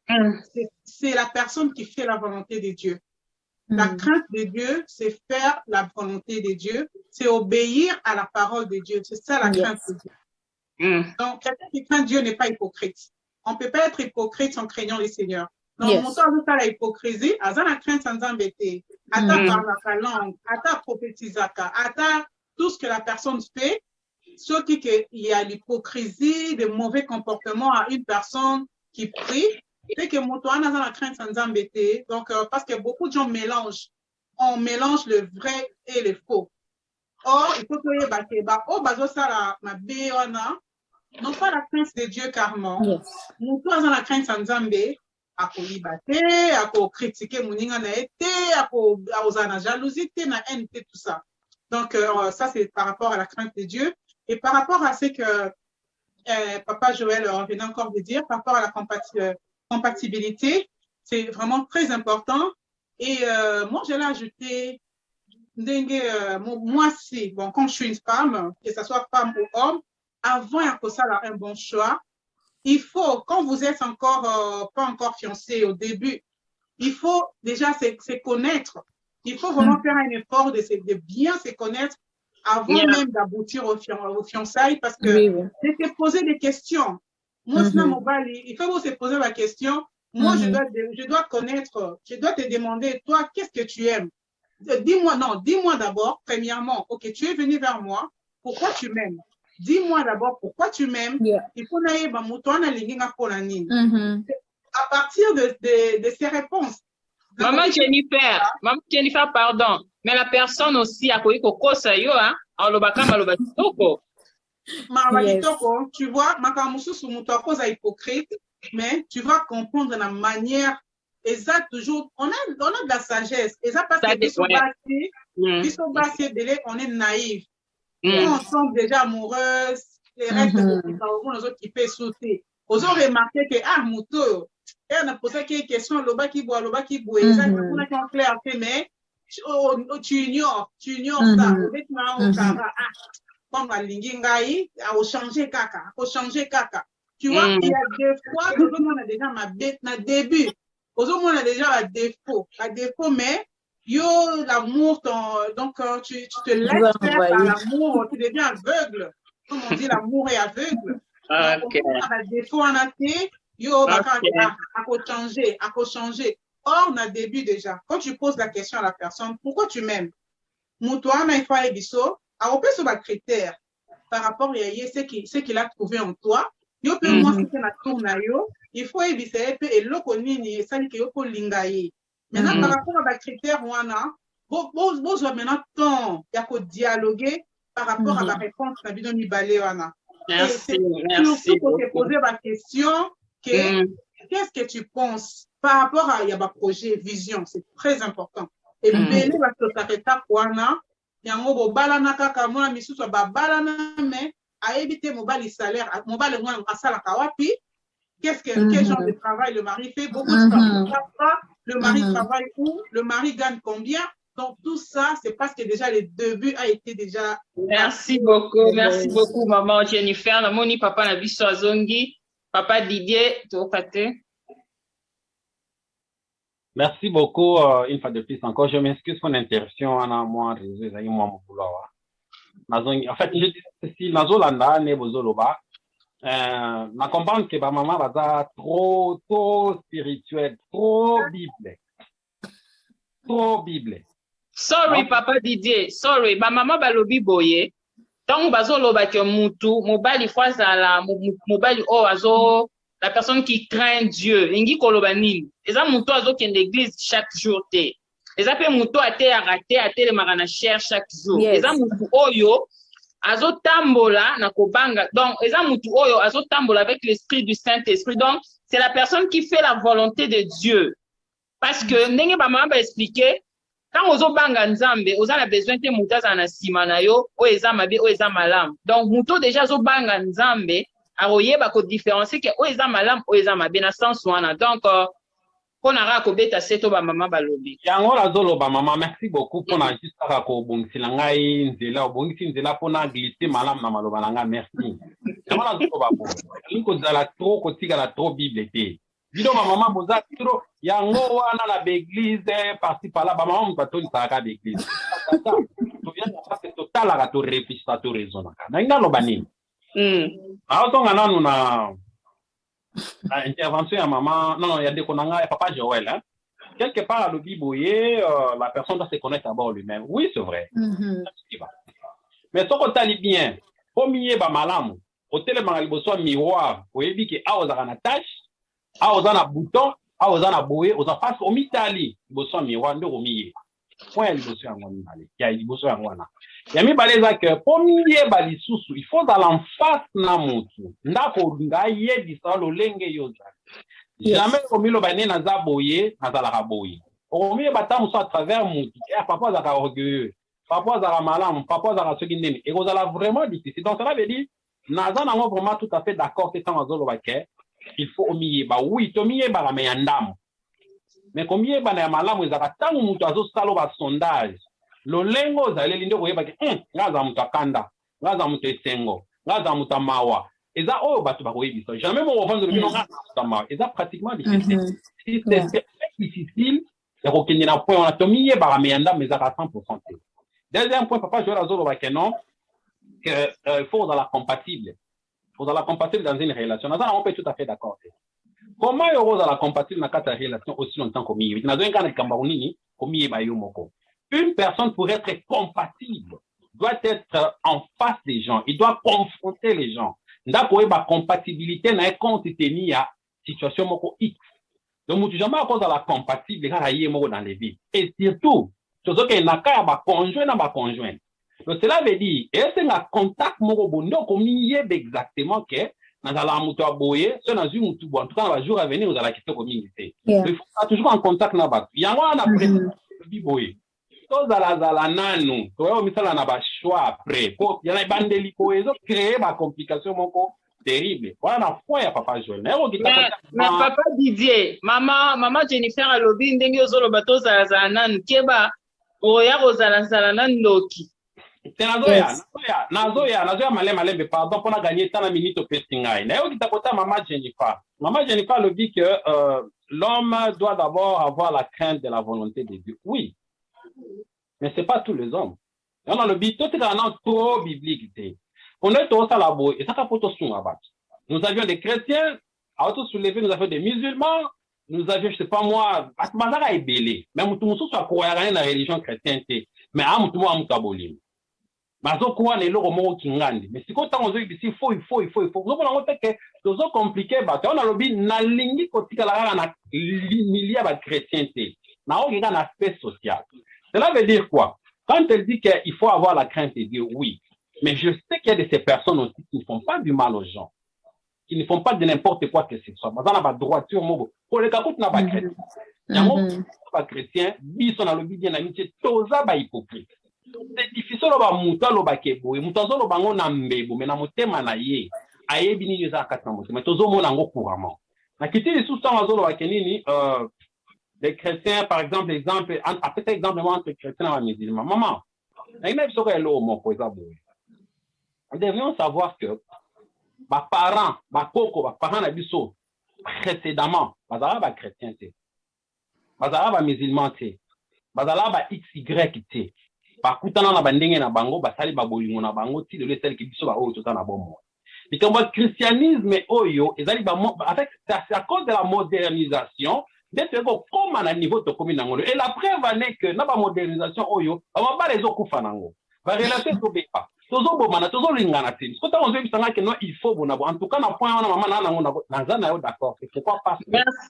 C'est la personne qui fait la volonté de Dieu. La crainte de Dieu, c'est faire la volonté de Dieu, c'est obéir à la parole de Dieu. C'est ça la crainte de Dieu. Donc, quelqu'un qui craint Dieu n'est pas hypocrite. On peut pas être hypocrite en craignant le Seigneur. Donc, mon temps de faire la hypocrisie, à la crainte sans embêter, à ta parler la langue, à ta prophétiser, à ta tout ce que la personne fait, ce qui qu'il y a l'hypocrisie, de mauvais comportements à une personne qui prie, c'est que mon temps dans la crainte sans embêter. Donc, parce que beaucoup de gens mélangent, on mélange le vrai et le faux. Or, il faut que non pas la crainte de Dieu carrément, mon temps dans la crainte sans embêter. À critiquer mon à la jalousie, na haine, tout ça. Donc, ça, c'est par rapport à la crainte de Dieu. Et par rapport à ce que Papa Joël venait encore de dire, par rapport à la compatibilité, c'est vraiment très important. Et moi, je l'ai ajouté, moi, si, bon, quand je suis une femme, que ce soit femme ou homme, avant que ça ait un bon choix, il faut, quand vous êtes encore pas encore fiancé au début, il faut déjà se connaître. Il faut vraiment faire un effort de bien se connaître avant même d'aboutir aux fiançailles parce que c'est se poser des questions. Moi, il faut se poser la question. Moi, je dois connaître, je dois te demander, toi, qu'est-ce que tu aimes? Dis-moi d'abord, premièrement, ok, tu es venu vers moi, pourquoi tu m'aimes? Dis-moi d'abord pourquoi tu m'aimes. Il faut à partir de ces réponses. Maman Jennifer, pardon. Mais la personne aussi a quoi kosa yo hein, tu vois, hypocrite, mais tu vas comprendre la manière. Et ça toujours, on a de la sagesse. Et ça parce que on est naïf. On tombe déjà amoureuse, les règles de autres qui peuvent sauter. Ils ont remarqué que, Mouto, elle a posé quelques questions, l'oba qui boit, exactement clair, mais tu ignores ça. comme la lingingai, à changer kaka, à changer kaka. Tu vois, il y a des fois, tout le monde a déjà ma bête, na début. Tout le monde a déjà un défaut, mais yo, l'amour, donc tu te laisses faire par l'amour, tu deviens aveugle. Comme on dit, l'amour est aveugle. Donc, on a des défauts en athée, yo, à changer. Or, on a début déjà. Quand tu poses la question à la personne, pourquoi tu m'aimes? Moutoua, mais il faut aller à opérer sur le critère par rapport à ce qu'il a trouvé en toi. Yo peut moi si na tourna yo, il faut éviter et loko nini ça ni que yo ko lingaye. Maintenant par rapport à la critère wana, bon maintenant temps ya ko dialoguer par rapport à la réponse na bidon ni balé wana. Merci. Surtout pour te poser la question qu'est-ce que tu penses par rapport à ya ba projet vision, c'est très important. Et belé ba totareta wana yango bo balana kaka mwa misusu ba balana mais à éviter mobile salaire, mobile moins à la kawapi. Quel genre de travail le mari fait? Beaucoup de travail. Le mari travaille où? Le mari gagne combien? Donc tout ça, c'est parce que déjà le début a été déjà. Merci beaucoup, maman Jennifer. Namoni papa na biso azongi, papa Didier, tokate. Merci beaucoup une fois de plus encore. Je m'excuse pour l'interruption. Moi, en fait, je dis ceci, Nazolanda, Nebozoloba, na comprendre que ma maman va trop spirituel, trop Bible. Sorry, papa Didier, sorry, ma maman balobi boye. Tant bazoloba que mutu, mobali fazala, mobali azo, la personne qui craint Dieu, ingi koloba nini. Eza mutu azo kende l'église chaque jour te. Eza pe mutu ate le marana cher chaque jour. Eza mutu oyo azo tambola na kobanga. Donc eza mutu oyo azo tambola avec l'esprit du Saint-Esprit. Donc c'est la personne qui fait la volonté de Dieu. Parce que ndenge ba mama ba expliquer quand ozo banga nzambe, oza na besoin te mutu za na sima na yo, o eza mabe, o eza malam. Donc mutu déjà zo banga nzambe, aroyeba ko différencier que o eza malam, o eza mabe na sens wana. Donc Konara kobeta seto ba mama balobi. Yango la zolo ba mama, merci beaucoup pour na juste ko bongisi ngai nzela bongisi nzela pona glisser malam na maloba nanga merci. Yango la zolo ba bo. Niko zala trop ko tika la trop bible te. Dido ba mama boza trop yango wana la l'église parti par là ba mama mpatoni saka d'église. To vient ça c'est total la to réfléchir to raisonner. Na ina loba nini? Aotonga nanu na intervention à maman, non, il y a des konanga et papa Joël. Hein? Quelque part à l'obiboye, la personne doit se connaître d'abord lui-même. Oui, c'est vrai. Mais ce qu'on t'a dit bien, au milieu de malam, au téléphone, il y a un miroir, au début, il y a un tâche, il y a un bouton, il y a un bouée, il y a face au mitali, il y a un miroir, au milieu. Point, il y a un miroir, il y a un miroir. Yami baleza que pomie bali susu il faut aller en face na mutu ndako ngaye disalo lenge yoza jamais komilo bane na zaboye na zala kaboye omie batamu so à travers mutu et papa za ka orgueilleux papa za malamu papa za soki ndeni et kozala vraiment difficile donc cela veut dire naza nango vraiment tout à fait d'accord que tant azolo baké il faut omie ba oui tomie ba la meyandam mais combien ba na malamu ezaka tangu mutu azo salo ba sondage Lolengo za leli ndo koyeba ke ngaza mutu akanda ngaza mutu esengo ngaza mutu mawa eza oyo bato bakoyebisa jamais mo ofando bino ngaza mutu mawa eza pratiquement difficile c'est difficile ya kokende na point on a tomiye ba meanda mais à 100%. Deuxième point papa Joël azolo ba ke non que il faut dans la compatible dans une relation naza on peut tout à fait d'accord. Comment yo dans la compatible na kata relation aussi longtemps comme hivi nazo ngana kamba nini komiye ba yo moko. Une personne pour être compatible doit être en face des gens. Il doit confronter les gens. D'accord, la compatibilité n'a compte tenu à situation moko X. Donc, tu jamais à cause de la compatible dans les vies. Et surtout, ce que n'a qu'à ba conjoint na ba conjoint. Donc, cela veut dire, est-ce que la contact moko bondo comme exactement que dans la mutu aboye, c'est dans une mutu en tout cas le jour à venir vous allez quitter communauté. Il faut toujours en contact na ba. Yango na après boye. Zala nanu to misala na ba choix après ko yana bandeli ko ezo créer ba complication moko terrible voilà na foi ya papa Joël mais papa Didier maman Jennifer alobi ndenge ozolo bato zala nanu keba oya kozala nanu loki c'est Nazoya Malem, pardon, pour gagner tant de minutes au Pestingaï. D'ailleurs, qui t'a côté Maman Jennifer. Maman Jennifer le dit que l'homme doit d'abord avoir la crainte de la volonté de Dieu. Oui, mais ce n'est pas tous les hommes. On a le but, tout est un trop biblique. On est au salabo, et ça capote au son. Nous avions des chrétiens, à auto soulever, nous avions des musulmans, nous avions, je ne sais pas moi, Mazara est belé. Mais tout le monde soit croyant dans la religion chrétienne, mais à tout le monde, Mazo quoi les logo mo kingandi mais si quand on dit il faut nous on a que c'est compliqué bah on a lobby na lingi kotika la na milia ba chrétienté na on a un aspect social. Cela veut dire quoi? Quand elle dit qu'il faut avoir la crainte de Dieu, oui, mais je sais qu'il y a de ces personnes aussi qui ne font pas du mal aux gens, qui ne font pas de n'importe quoi que ce soit. Dans la droiture mobo pour les cas n'a pas chrétien. Pas chrétien, biso na lobby bien amitié toza ba hypocrite. C'est difficile de muta lo bakebo muta zo lo bango na mbebo mais na motema na ye ayebi ni za kata na motema tozo mona ngo couramment na kitili sous temps zo lo bakenini les chrétiens par exemple après exemple entre chrétiens et musulmans maman na ina biso ka lo mo ko za boye nous devrions savoir que ba parents na biso précédemment bazala ba chrétien te bazala ba musulman te bazala ba XY te bakutana na bandenge na bango basali babolingo na bango ti de celle qui biso ba oyo tota na bomo et comme le christianisme oyo ezali ba avec c'est à cause de la modernisation d'être comme à niveau to comme nango et la preuve est que na ba modernisation oyo ba les okufa nango ba relater to bepa tozo bomana tozo lingana ti ko ta on veut bisanga que non il faut bonabo en tout cas na point wana maman na nango na zana yo d'accord c'est pourquoi pas.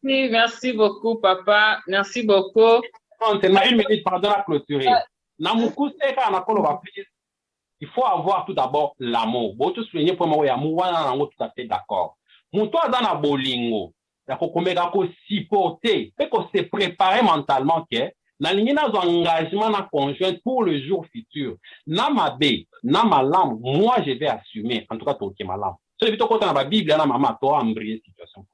Merci beaucoup papa, merci beaucoup. C'est une minute pardon à clôturer. Il faut avoir tout d'abord l'amour. Bon, tout souligner pour moi, l'amour, on est tout à fait d'accord. Mon toi dans la bolingo, il faut qu'on supporter, et qu'on se préparer mentalement que na ligne dans un engagement na conjoint pour le jour futur. Na ma bé, na ma lampe, moi je vais assumer. En tout cas, toi qui ma lampe. C'est plutôt quand on a la Bible, là, maman, toi, embrayer situation.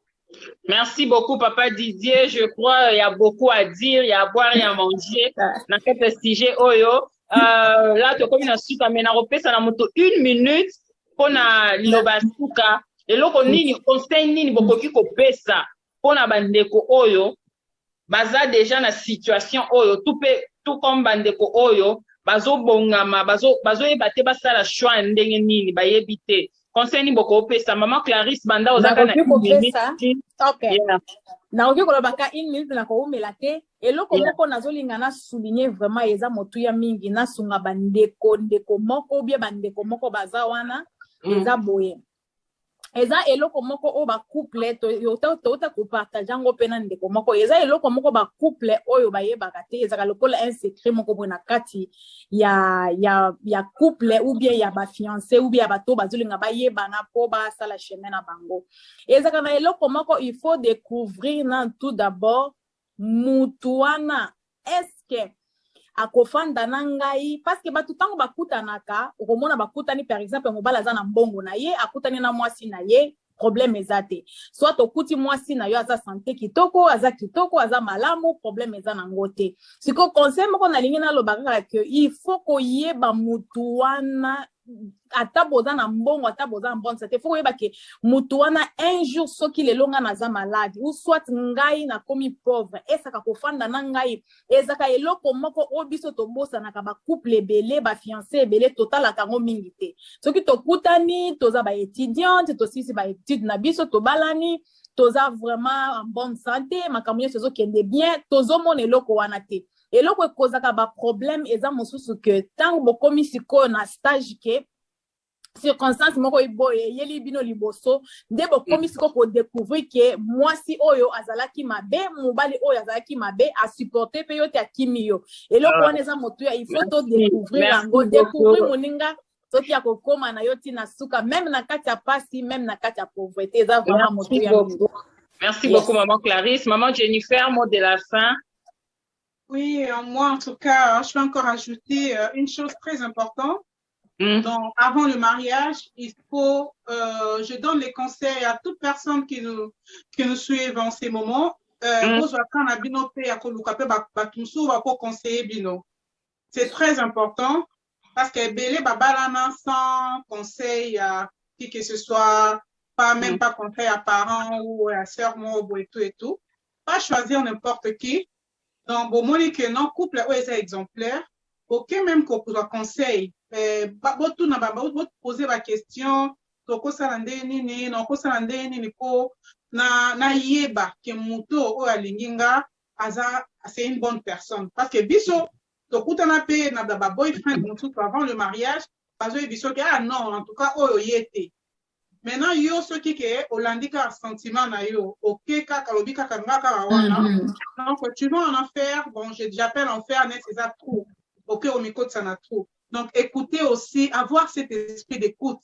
Merci beaucoup, Papa Didier. Je crois qu'il y a beaucoup à dire, il y a à boire et à manger. Dans ce sujet, là, tu as comme une suite à Ménaropé, ça n'a moto 1 minute pour na l'obasuka. Et là, on n'y conseille ni beaucoup qui coupé ça. Pour na bandeko oyo, baza déjà na situation oyo, tout comme bandeko oyo, bazo bongama, bazo ebate basa la choix ndenge nini, ba yebite. Conseil ni boko pesa maman Clarisse banda ozaka na okay na oki ko baka 1 minute na ko umela te eloko moko nazolinga na souligner vraiment eza motu ya mingi na sunga bandeko moko bien bandeko moko baza wana eza boye eza eloko moko o ba couple to yota ko partager ngo pena ndeko moko eza eloko moko ba couple oyo bayebaka te eza lokola un secret moko bona kati ya couple ou bien ya ba fiancé ou bien bato bazolinga bayebana po ba sala chemin na bango eza kana eloko moko il faut découvrir na tout d'abord mutuana est-ce que akofanda na ngai parce que batu tango bakutanaka okomona bakutani par exemple mobala za na mbongo na ye akutani na mwasi na ye problème ezate soit okuti mwasi na yo aza santé kitoko aza malamu problème eza na ngote siko conseil moko na lingi na lobaka que il faut ko yeba mutuana ata boza na mbongo ata boza na bonne santé faut yeba ke mutuana un jour soki lelonga na za malade ou soit ngai na komi pauvre esaka kofanda na ngai ezaka eloko moko obiso tobosa na ka ba couple belé ba fiancé belé total akango mingi te soki tokutani toza ba étudiante tosisi ba étude na biso tobalani toza vraiment en bonne santé makambo yeso kende bien tozomona eloko wana te eloko ekozaka ba problème eza mosusu que tango bokomi siko na stage ke circonstance moko iboye yeli bino liboso nde bokomi siko ko découvrir que mwasi oyo azalaki mabe mobali oyo azalaki mabe a supporter pe yote akimi yo eloko wana eza motu ya il faut to découvrir yango découvrir moninga soki ya kokoma na yoti na suka même na kati ya pasi même na kati ya pauvreté eza vraiment motu ya Merci beaucoup maman Clarisse. Maman Jennifer, mot de la fin. Oui, moi en tout cas, je vais encore ajouter une chose très importante. Donc, avant le mariage, il faut, je donne les conseils à toute personne qui nous suit en ces moments. C'est très important. Parce que Bélé Babalana sans conseil à qui que ce soit, pas même pas conseil à parents ou à sœur Mobo et tout. Pas choisir n'importe qui. Donc, bon, moi, que non, couple, ouais, c'est exemplaire. Ok, même qu'on vous conseille. Tout n'a pas, poser la question. Toko salande nini, non, ko salande nini ko na yeba ke muto o alinginga aza, c'est une bonne personne. Parce que biso, toko tana pe na ba boyfriend mutu avant le mariage, parce que biso que ah non, en tout cas o yete. Maintenant yo ce qui est holandika sentiment na yo, ok kaka lobi kaka ngaka wana. Donc tu vas en faire, bon j'appelle en faire net c'est ça trop. Ok au micro ça na trop. Donc écouter aussi, avoir cet esprit d'écoute.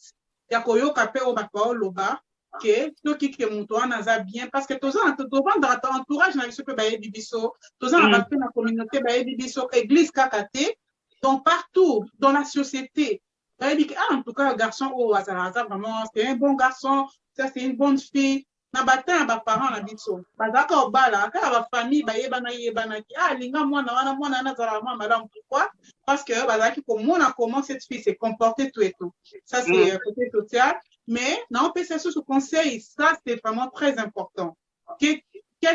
Ya koyo kape o bakwa loba que to qui que muto anaza bien parce que toza dans ton entourage na biso pe baye bibiso, toza na bape na communauté baye bibiso, église kakate. Donc partout dans la société en tout cas, le garçon, oh, vraiment, c'est un bon garçon, ça, c'est une bonne fille. Na batin, ba parents, na bitso. Ba d'accord, ba la, quand la famille, ba yebana, ah, linga, moi, na zara, madame, pourquoi? Parce que, ba zaki, comment cette fille s'est comportée, tout et tout. Ça, c'est côté social. Mais, non, on peut se sous conseil, ça, c'est vraiment très important. Quelle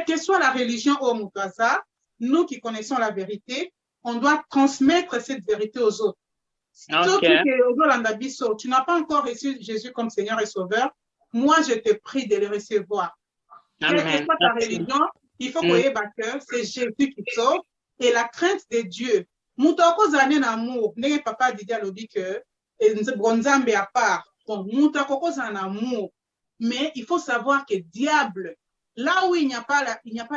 que soit la religion au Mutasa, nous qui connaissons la vérité, on doit transmettre cette vérité aux autres. Okay. Tu n'as pas encore reçu Jésus comme Seigneur et Sauveur. Moi, je te prie de le recevoir. Quelle que soit ta religion, il faut qu'on ait que c'est Jésus qui sauve et la crainte de Dieu. Moutako zanen amour, n'est papa dit à l'obi que Bronzambe à part. Bon, moutako zan amour. Mais il faut savoir que diable, là où il n'y a pas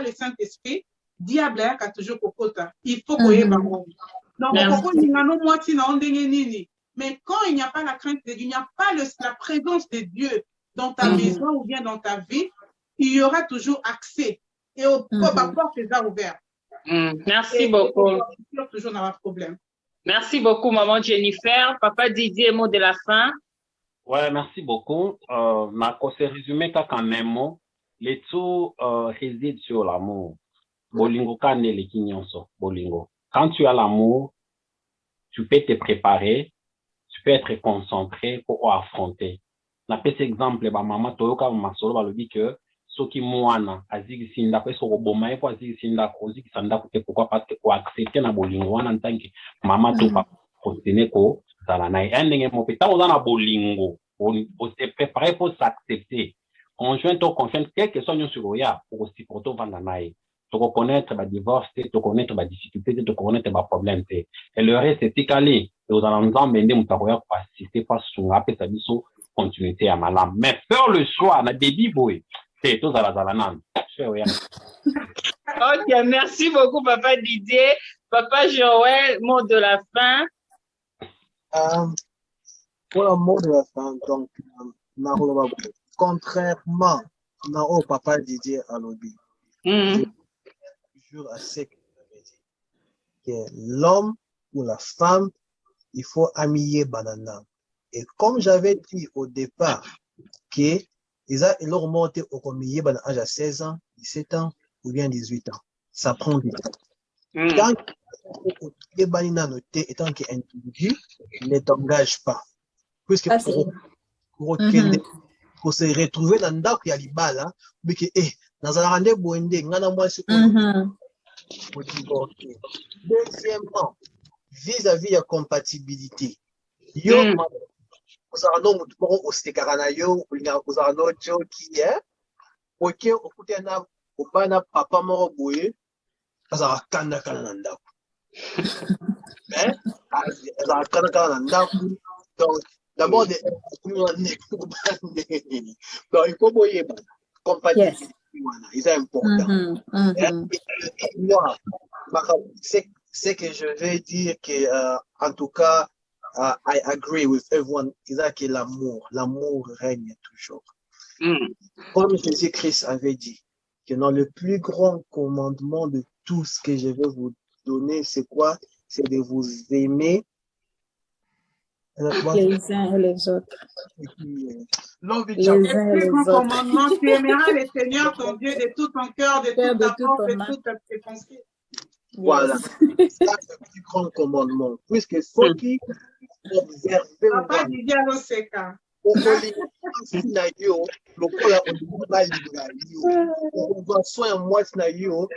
le Saint-Esprit, diable a toujours kokota. Il faut qu'on ait amour. Donc, mais quand il n'y a pas la crainte de Dieu, il n'y a pas la présence de Dieu dans ta maison ou bien dans ta vie, il y aura toujours accès. Et au porte est ouvert. Merci beaucoup. Il y aura toujours un problème. Merci beaucoup, maman Jennifer. Papa Didier, mot de la fin. Ouais, merci beaucoup. Ma conseil résumé qu'en un mot, les tout réside sur l'amour. Bolingo kane le kinyonso, bolingo. Quand tu as l'amour, tu peux te préparer, tu peux être concentré pour affronter. Na pese exemple, ba maman toyoka masolo ba lobi que soki mwana azigi sinda ko so boma e po azigi sinda ko zigi sanda ko te pourquoi parce que ko accepter na bolingo wana ntangi mama to pa continuer ko sala na ending mo peta on na bolingo on se préparer pour s'accepter. Conjoint to confiance quel que soit sur ya pour aussi pour to vanda nae. Tu connaître ma divorce, tu connaître ma difficulté, tu connaître ma problème. Et le reste, c'est calé. Et aux alentours, mais nous avons assisté pas sur la continuité à ma lame. Mais faire le choix, na baby boy, c'est tout à la zalanan. Ok, merci beaucoup, Papa Didier. Papa Joël, mot de la fin. Pour le mot de la fin, donc, contrairement au Papa Didier à l'objet. À ce que j'avais dit, que l'homme ou la femme, il faut amier banana. Et comme j'avais dit au départ, que ils ont remonté au comité à 16 ans, 17 ans ou bien 18 ans. Ça prend du temps. Tant que banana noté et tant qu'individu ne t'engage pas. Puisque pour se retrouver dans le il y a des balles, mais que, dans un rendez-vous, deuxièmement, vis-à-vis de la compatibilité, yo, vous avez un au stekaranayo, vous avez un autre qui est, ok, au côté au bana papa moro boye, vous avez un kananda. Mais, vous avez un kananda. Donc, d'abord, il faut boyer, compatibilité. C'est important. Moi, c'est que je vais dire que, en tout cas, I agree with everyone. C'est que l'amour règne toujours. Comme Jésus-Christ avait dit, que dans le plus grand commandement de tout ce que je vais vous donner, c'est quoi? C'est de vous aimer les uns et les autres. Les uns et les autres. Commandement, tu aimeras le Seigneur ton Dieu de tout ton cœur, de toute ta force, de toutes tes pensées. Voilà. Ça, c'est le plus grand commandement. Puisque ceux qui observer Papa Didier Loseka. na yo lokola olinga yo on soin moi na yo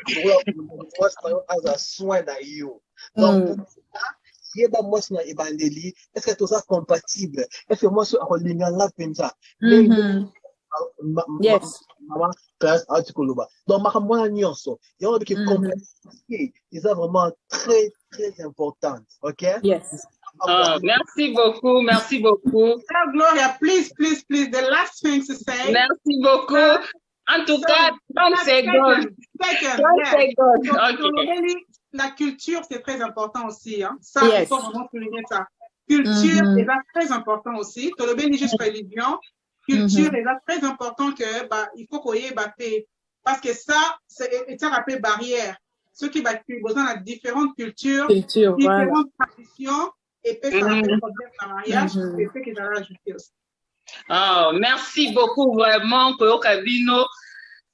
moi as soin na yo donc yeba moi na ebandeli est-ce que tout ça compatible est-ce que moi so olinga nga penza Yes. Maman classe articoloba donc makambo na nyonso yo biki compatible c'est vraiment très très important. OK? Yes. Oh, merci beaucoup, merci beaucoup. Gloria, please, the last thing to say. Merci beaucoup. En tout cas, 30 secondes. 30 secondes. Okay. La culture, c'est très important aussi. Hein. Ça, Yes. il faut vraiment souligner ça. Culture est là très important aussi. Tu le juste religion. Culture est là très important que, bah, il faut qu'on y ait batté. Parce que ça, c'est un rappel barrière. Ceux qui battent, besoin de différentes cultures, différentes traditions. Et puis, ça va faire problème à mariage, c'est ce que j'allais ajouter aussi. Oh, merci beaucoup, vraiment, Koyo Kabino.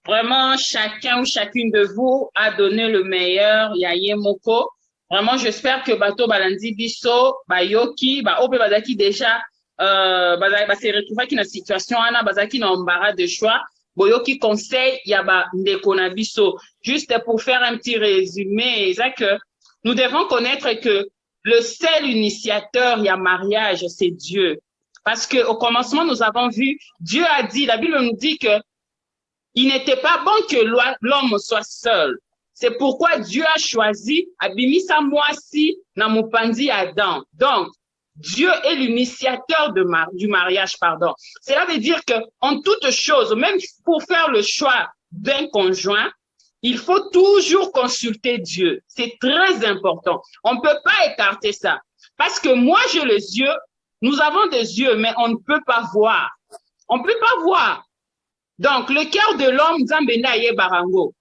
Vraiment, chacun ou chacune de vous a donné le meilleur. Yaye Moko. Vraiment, j'espère que Bato Balandi Biso, Bayoki, Ope Bazaki déjà, s'est retrouvé dans la situation, Ana Bazaki dans embarras de choix. Boyoki conseil, Yaba Ndekona Biso. Juste pour faire un petit résumé, c'est que nous devons connaître que le seul initiateur, il y a mariage, c'est Dieu. Parce que au commencement, nous avons vu, Dieu a dit, la Bible nous dit que il n'était pas bon que l'homme soit seul. C'est pourquoi Dieu a choisi Abimisa Moasi Namupandi Adam. Donc, Dieu est l'initiateur du mariage, pardon. Cela veut dire que en toute chose, même pour faire le choix d'un conjoint, il faut toujours consulter Dieu. C'est très important. On ne peut pas écarter ça. Parce que moi, j'ai les yeux. Nous avons des yeux, mais on ne peut pas voir. On ne peut pas voir. Donc, le cœur de l'homme, Zambenda ye barango.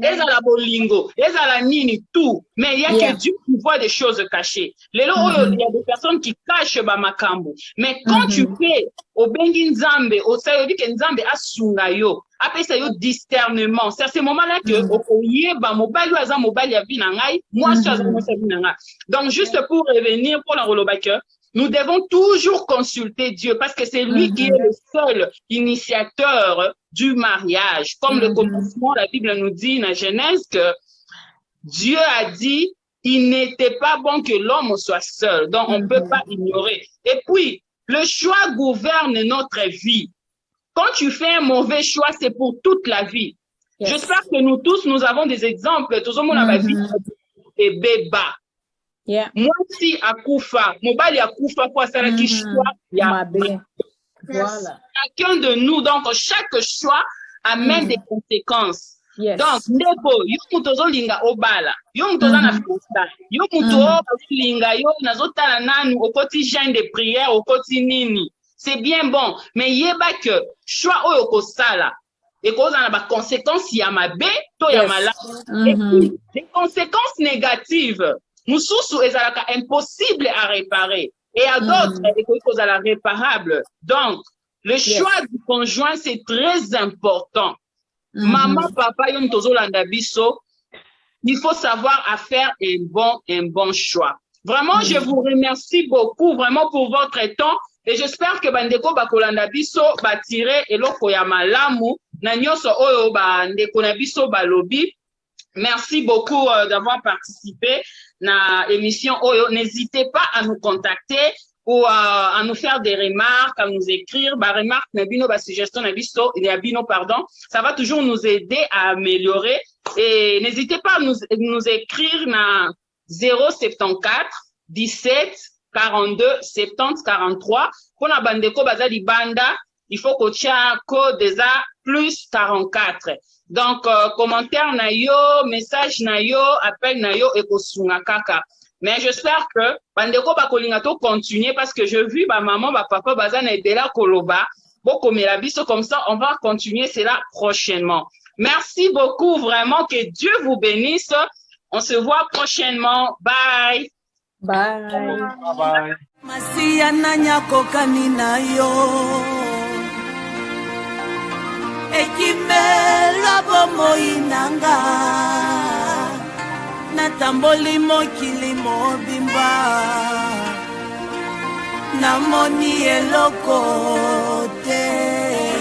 Ezala bolingo, ezala nini, tout. Mais il y a que Dieu qui voit des choses cachées. Il y a des personnes qui cachent bamakambo. Mais quand tu fais au bengi nzambe, au sayobi ke nzambe asunga yo, après ça yo discernement. C'est à ce moment-là que okoyeba mobali aza mobali ya bina ngai, moi je aza moi bina ngai. Donc juste pour revenir pour la rolobaka, nous devons toujours consulter Dieu parce que c'est lui qui est le seul initiateur du mariage. Comme le commencement, la Bible nous dit dans Genèse que Dieu a dit il n'était pas bon que l'homme soit seul. Donc, on ne peut pas ignorer. Et puis, le choix gouverne notre vie. Quand tu fais un mauvais choix, c'est pour toute la vie. Yes. J'espère que nous tous, nous avons des exemples. Tout le monde a ma vie et béba. Yeah. Moi aussi, à Koufa, mobali à Koufa, quoi, ça qui choix, il y a voilà. Chacun de nous, donc chaque choix amène des conséquences. Yes. Donc, ndeko, yo mutozo linga obala, yo mutozo na festa, yo mutozo linga, yo nazotala nanu, okoti jeûne de prière, okoti nini. C'est bien bon, mais yeba que choix oyo kosala, et cause en a ba conséquences ya mabe, to ya mala. Et puis, des conséquences négatives. Mususu ezalaka impossible à réparer. Et à d'autres, et cause à la réparable. Donc, le choix du conjoint, c'est très important. Maman, papa, yon tozo landa biso, il faut savoir à faire un bon choix. Vraiment, je vous remercie beaucoup, vraiment, pour votre temps. Et j'espère que bandeko bakolanda biso batire eloko ya malamu na nyoso oyo bandeko na biso balobi. Merci beaucoup d'avoir participé na émission oyo. N'hésitez pas à nous contacter ou à nous faire des remarques, à nous écrire, remarques, nabino, suggestion, nabino, pardon. Ça va toujours nous aider à améliorer. Et n'hésitez pas à nous écrire na 074 17 42 70 43. Pour la bandeko bazali banda, il faut que tu aies code déjà plus 44. Donc, commentaire na yo, message na yo, appel na yo, et kosunga kaka. Mais j'espère que bandeko bakolingato continuer parce que je vu ba maman, ba papa, bazana et de la koloba. Boko melabiso comme ça, on va continuer cela prochainement. Merci beaucoup, vraiment, que Dieu vous bénisse. On se voit prochainement. Bye. Bye. Bye bye. Masia nanya kokani na yo. Ekimela bomo inanga. Natamboli mokili mobimba. namoni eloko te.